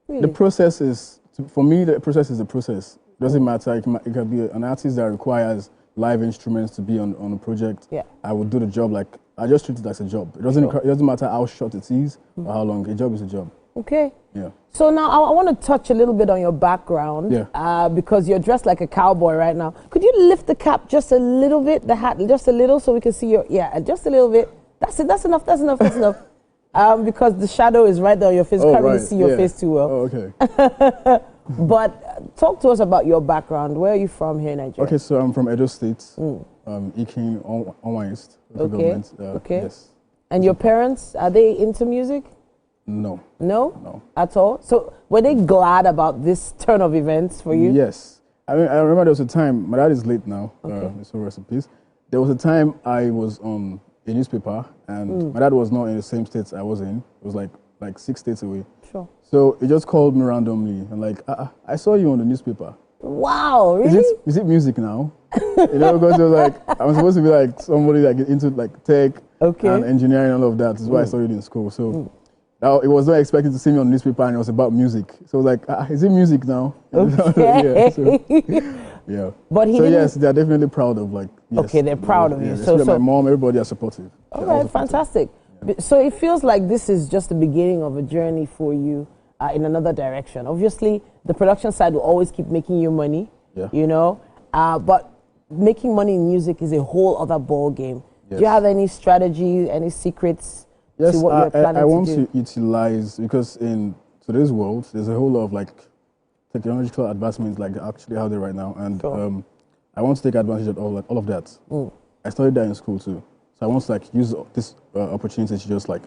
Really? The process is, for me, the process is the process. It doesn't matter. It can be an artist that requires live instruments to be on a project. Yeah. I would do the job I just treat it as a job. It doesn't matter how short it is or how long. A job is a job. Okay. Yeah. So now I want to touch a little bit on your background. Yeah. Because you're dressed like a cowboy right now. Could you lift the cap just a little bit, the hat just a little, so we can see just a little bit. That's it. That's enough. That's enough. That's enough. Because the shadow is right there on your face. Can't really see your face too well. Oh, okay. But talk to us about your background. Where are you from here in Nigeria? Okay, so I'm from Edo State, Ikin, Onwa East. Okay. Yes. And your parents, are they into music? No. No? No. At all? So were they glad about this turn of events for you? Yes. I remember there was a time, my dad is late now, so rest in peace. There was a time I was on a newspaper, and my dad was not in the same states I was in. It was like 6 states away. Sure. So he just called me randomly and like, I saw you on the newspaper. Wow, really? Is it music now? You know, because it was like I'm supposed to be like somebody like into like tech and engineering and all of that. That's why I studied in school. So now it was not expected to see me on the newspaper, and it was about music. So I was like, is it music now? Okay. Yeah. But he yes, they're definitely proud of like. Yes, okay, they're proud of you. So my mom, everybody are supportive. All right, fantastic. Yeah. So it feels like this is just the beginning of a journey for you in another direction. Obviously, the production side will always keep making you money. Yeah. You know, but making money in music is a whole other ball game. Yes. Do you have any strategies, any secrets to what you're planning to do? I want to utilize, because in today's world, there's a whole lot of like technological advancements like actually out there right now, and I want to take advantage of all of that. I studied that in school too, so I want to like use this opportunity to just like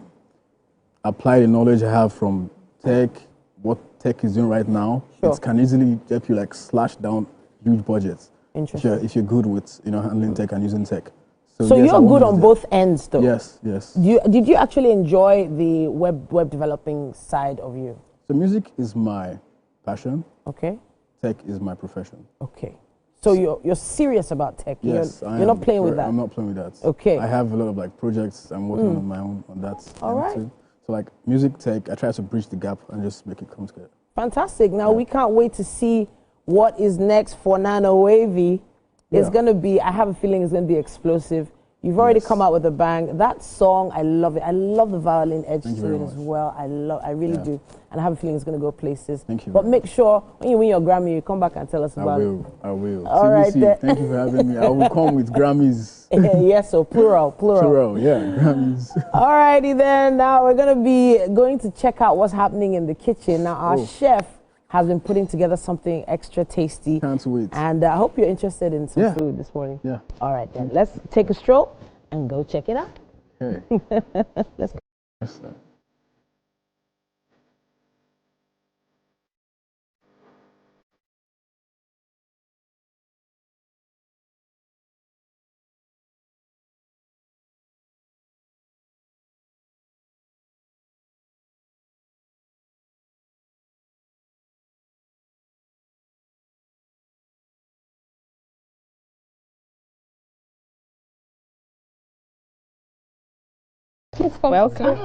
apply the knowledge I have from tech, what tech is doing right now. It can easily help you like slash down huge budgets. Interesting. If you're good with handling tech and using tech. So yes, you're good on both ends, though. Yes, yes. Did you actually enjoy the web developing side of you? So music is my passion. Okay. Tech is my profession. Okay. So you're serious about tech. Yes, you're not playing with that. I'm not playing with that. Okay. I have a lot of like projects I'm working on my own on that. All right. Too. So like music, tech, I try to bridge the gap and just make it come together. Fantastic. Now we can't wait to see what is next for Nano Wavy. It's going to be, I have a feeling it's going to be explosive. You've already come out with a bang. That song, I love it. I love the violin edge to it as well. I really do. And I have a feeling it's going to go places. Thank you. But make sure when you win your Grammy, you come back and tell us about it. I will. All right. Thank you for having me. I will come with Grammys. Yes, so plural. Plural, yeah, Grammys. All righty then. Now we're going to be going to check out what's happening in the kitchen. Now our chef has been putting together something extra tasty. Can't wait. And I hope you're interested in some food this morning. Yeah. All right, then. Let's take a stroll and go check it out. Okay. Let's go. Yes, sir. Welcome.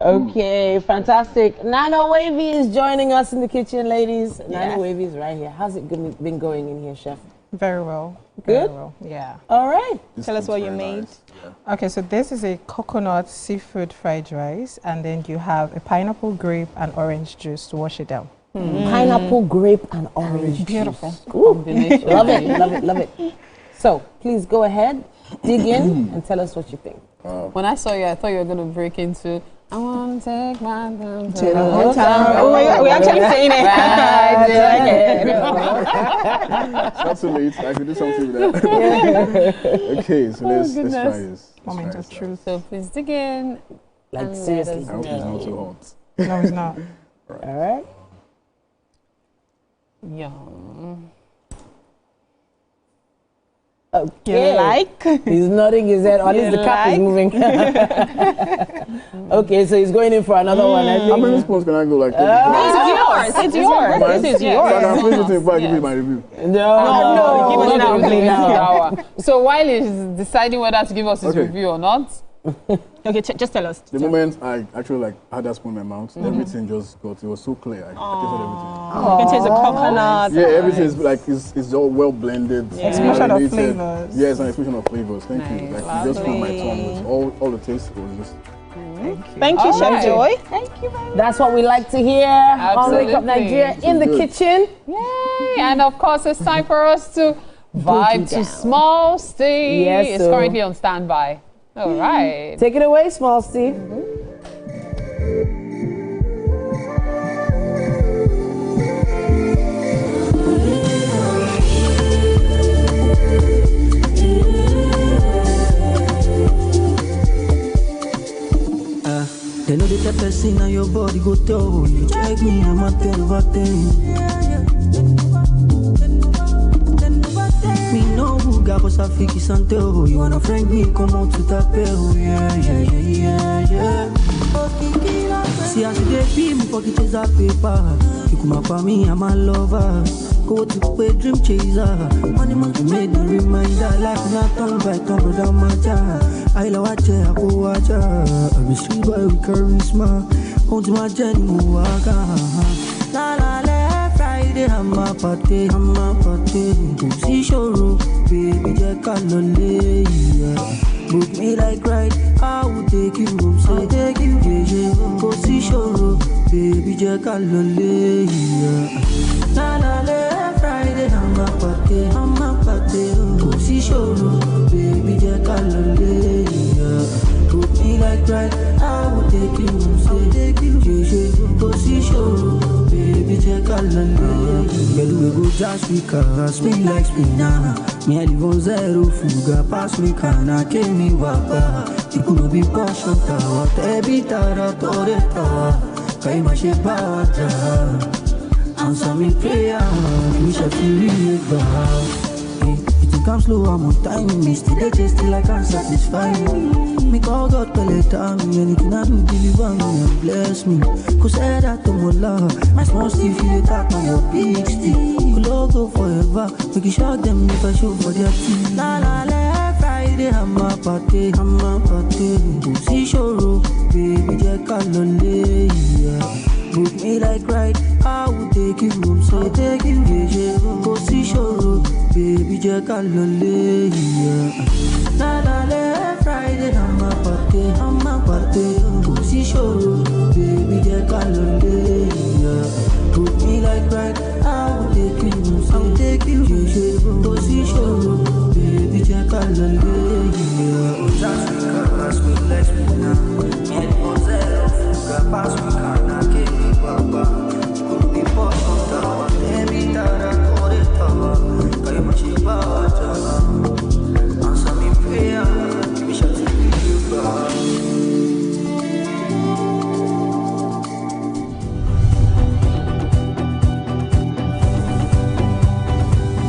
Okay, fantastic. Nano Wavy is joining us in the kitchen, ladies. Nano Wavy is right here. How's it been going in here, chef? Very well. Good? Very well. Yeah. All right. Tell us what you made. Nice. Yeah. Okay, so this is a coconut seafood fried rice, and then you have a pineapple, grape, and orange juice to wash it down. Pineapple, grape, and orange. Beautiful. Combination. Love it, love it, love it. So, please go ahead, dig in, and tell us what you think. When I saw you, I thought you were going to break into I want to take my time to the hotel. Oh my God, we're actually saying it. It's not too late. I can do something with that. Okay, so let's try this. Moment of truth. So please dig in. Like seriously. I hope it's not too hot. No, it's not. All right. Yum. Okay. You like? He's nodding his head. At least the cap is moving. Okay, so he's going in for another one. I think. How many spoons can I go like this? It's yours. It's yours. This is yours. So I can finish it before I give you my review. No. Give us now, please. So while he's deciding whether to give us his review or not. Okay, just tell us. The moment I actually had that spoon in my mouth, everything just got, it was so clear. I tasted everything. You can taste the coconut. Yeah, everything is like, it's all well blended. Explosion of flavors. Yeah, it's an explosion of flavors. Thank you. Like, you just put my tongue with all the taste. It was just... Thank you, Chef Joy. Thank you very much. That's what we like to hear on Wake Up Nigeria in the kitchen. Yay! And of course, it's time for us to vibe to Small Steve. Yes, It's currently on standby. All right. Take it away, Small Steve. They know the person on your body go tell you. Check me, I'm a tell everything. Me know who sugar, cause I fake it and tell. You wanna friend me, come on to that bell. Yeah. See, as they be, my pocket is a paper. You come up for me, I'm a lover. Go to play dream chaser. Money made me reminder. Life not turn by turn, brother, matter. I love watch it, I go watch it. I'm a street boy with charisma. Hold my journey, move la la la, Friday, I'm a party. See show, baby, just call on book me like right, I will take you home, say take you, yeah. Go see show, baby, just call on la la la, Friday, I'm a party. Go see show, baby, just call on book me like right, I will take you home, say take you, yeah. Go see show, baby, just call on girl, we go just because spin like spinner. Me I live on zero fuga, pass me kana, kill me wapa. You could be passion tower, tebi tara tore tower. Kai ma she bawata. Answer me prayer, me shall feel it back. It comes slow, I'm on time. Me still I can't satisfy me. Call God, tell me anything I do, deliver me and bless me. Cause I that to my love, my small still feel attack on your big stick. Go forever, make you shout them if I show for their teeth. La la la, Friday, I'm a party. See show, baby, just call on yeah. Book me like right, I will take you home, so take you, yeah. Go see show, baby, just call on yeah. La la la, Friday, I'm a party. Go see show,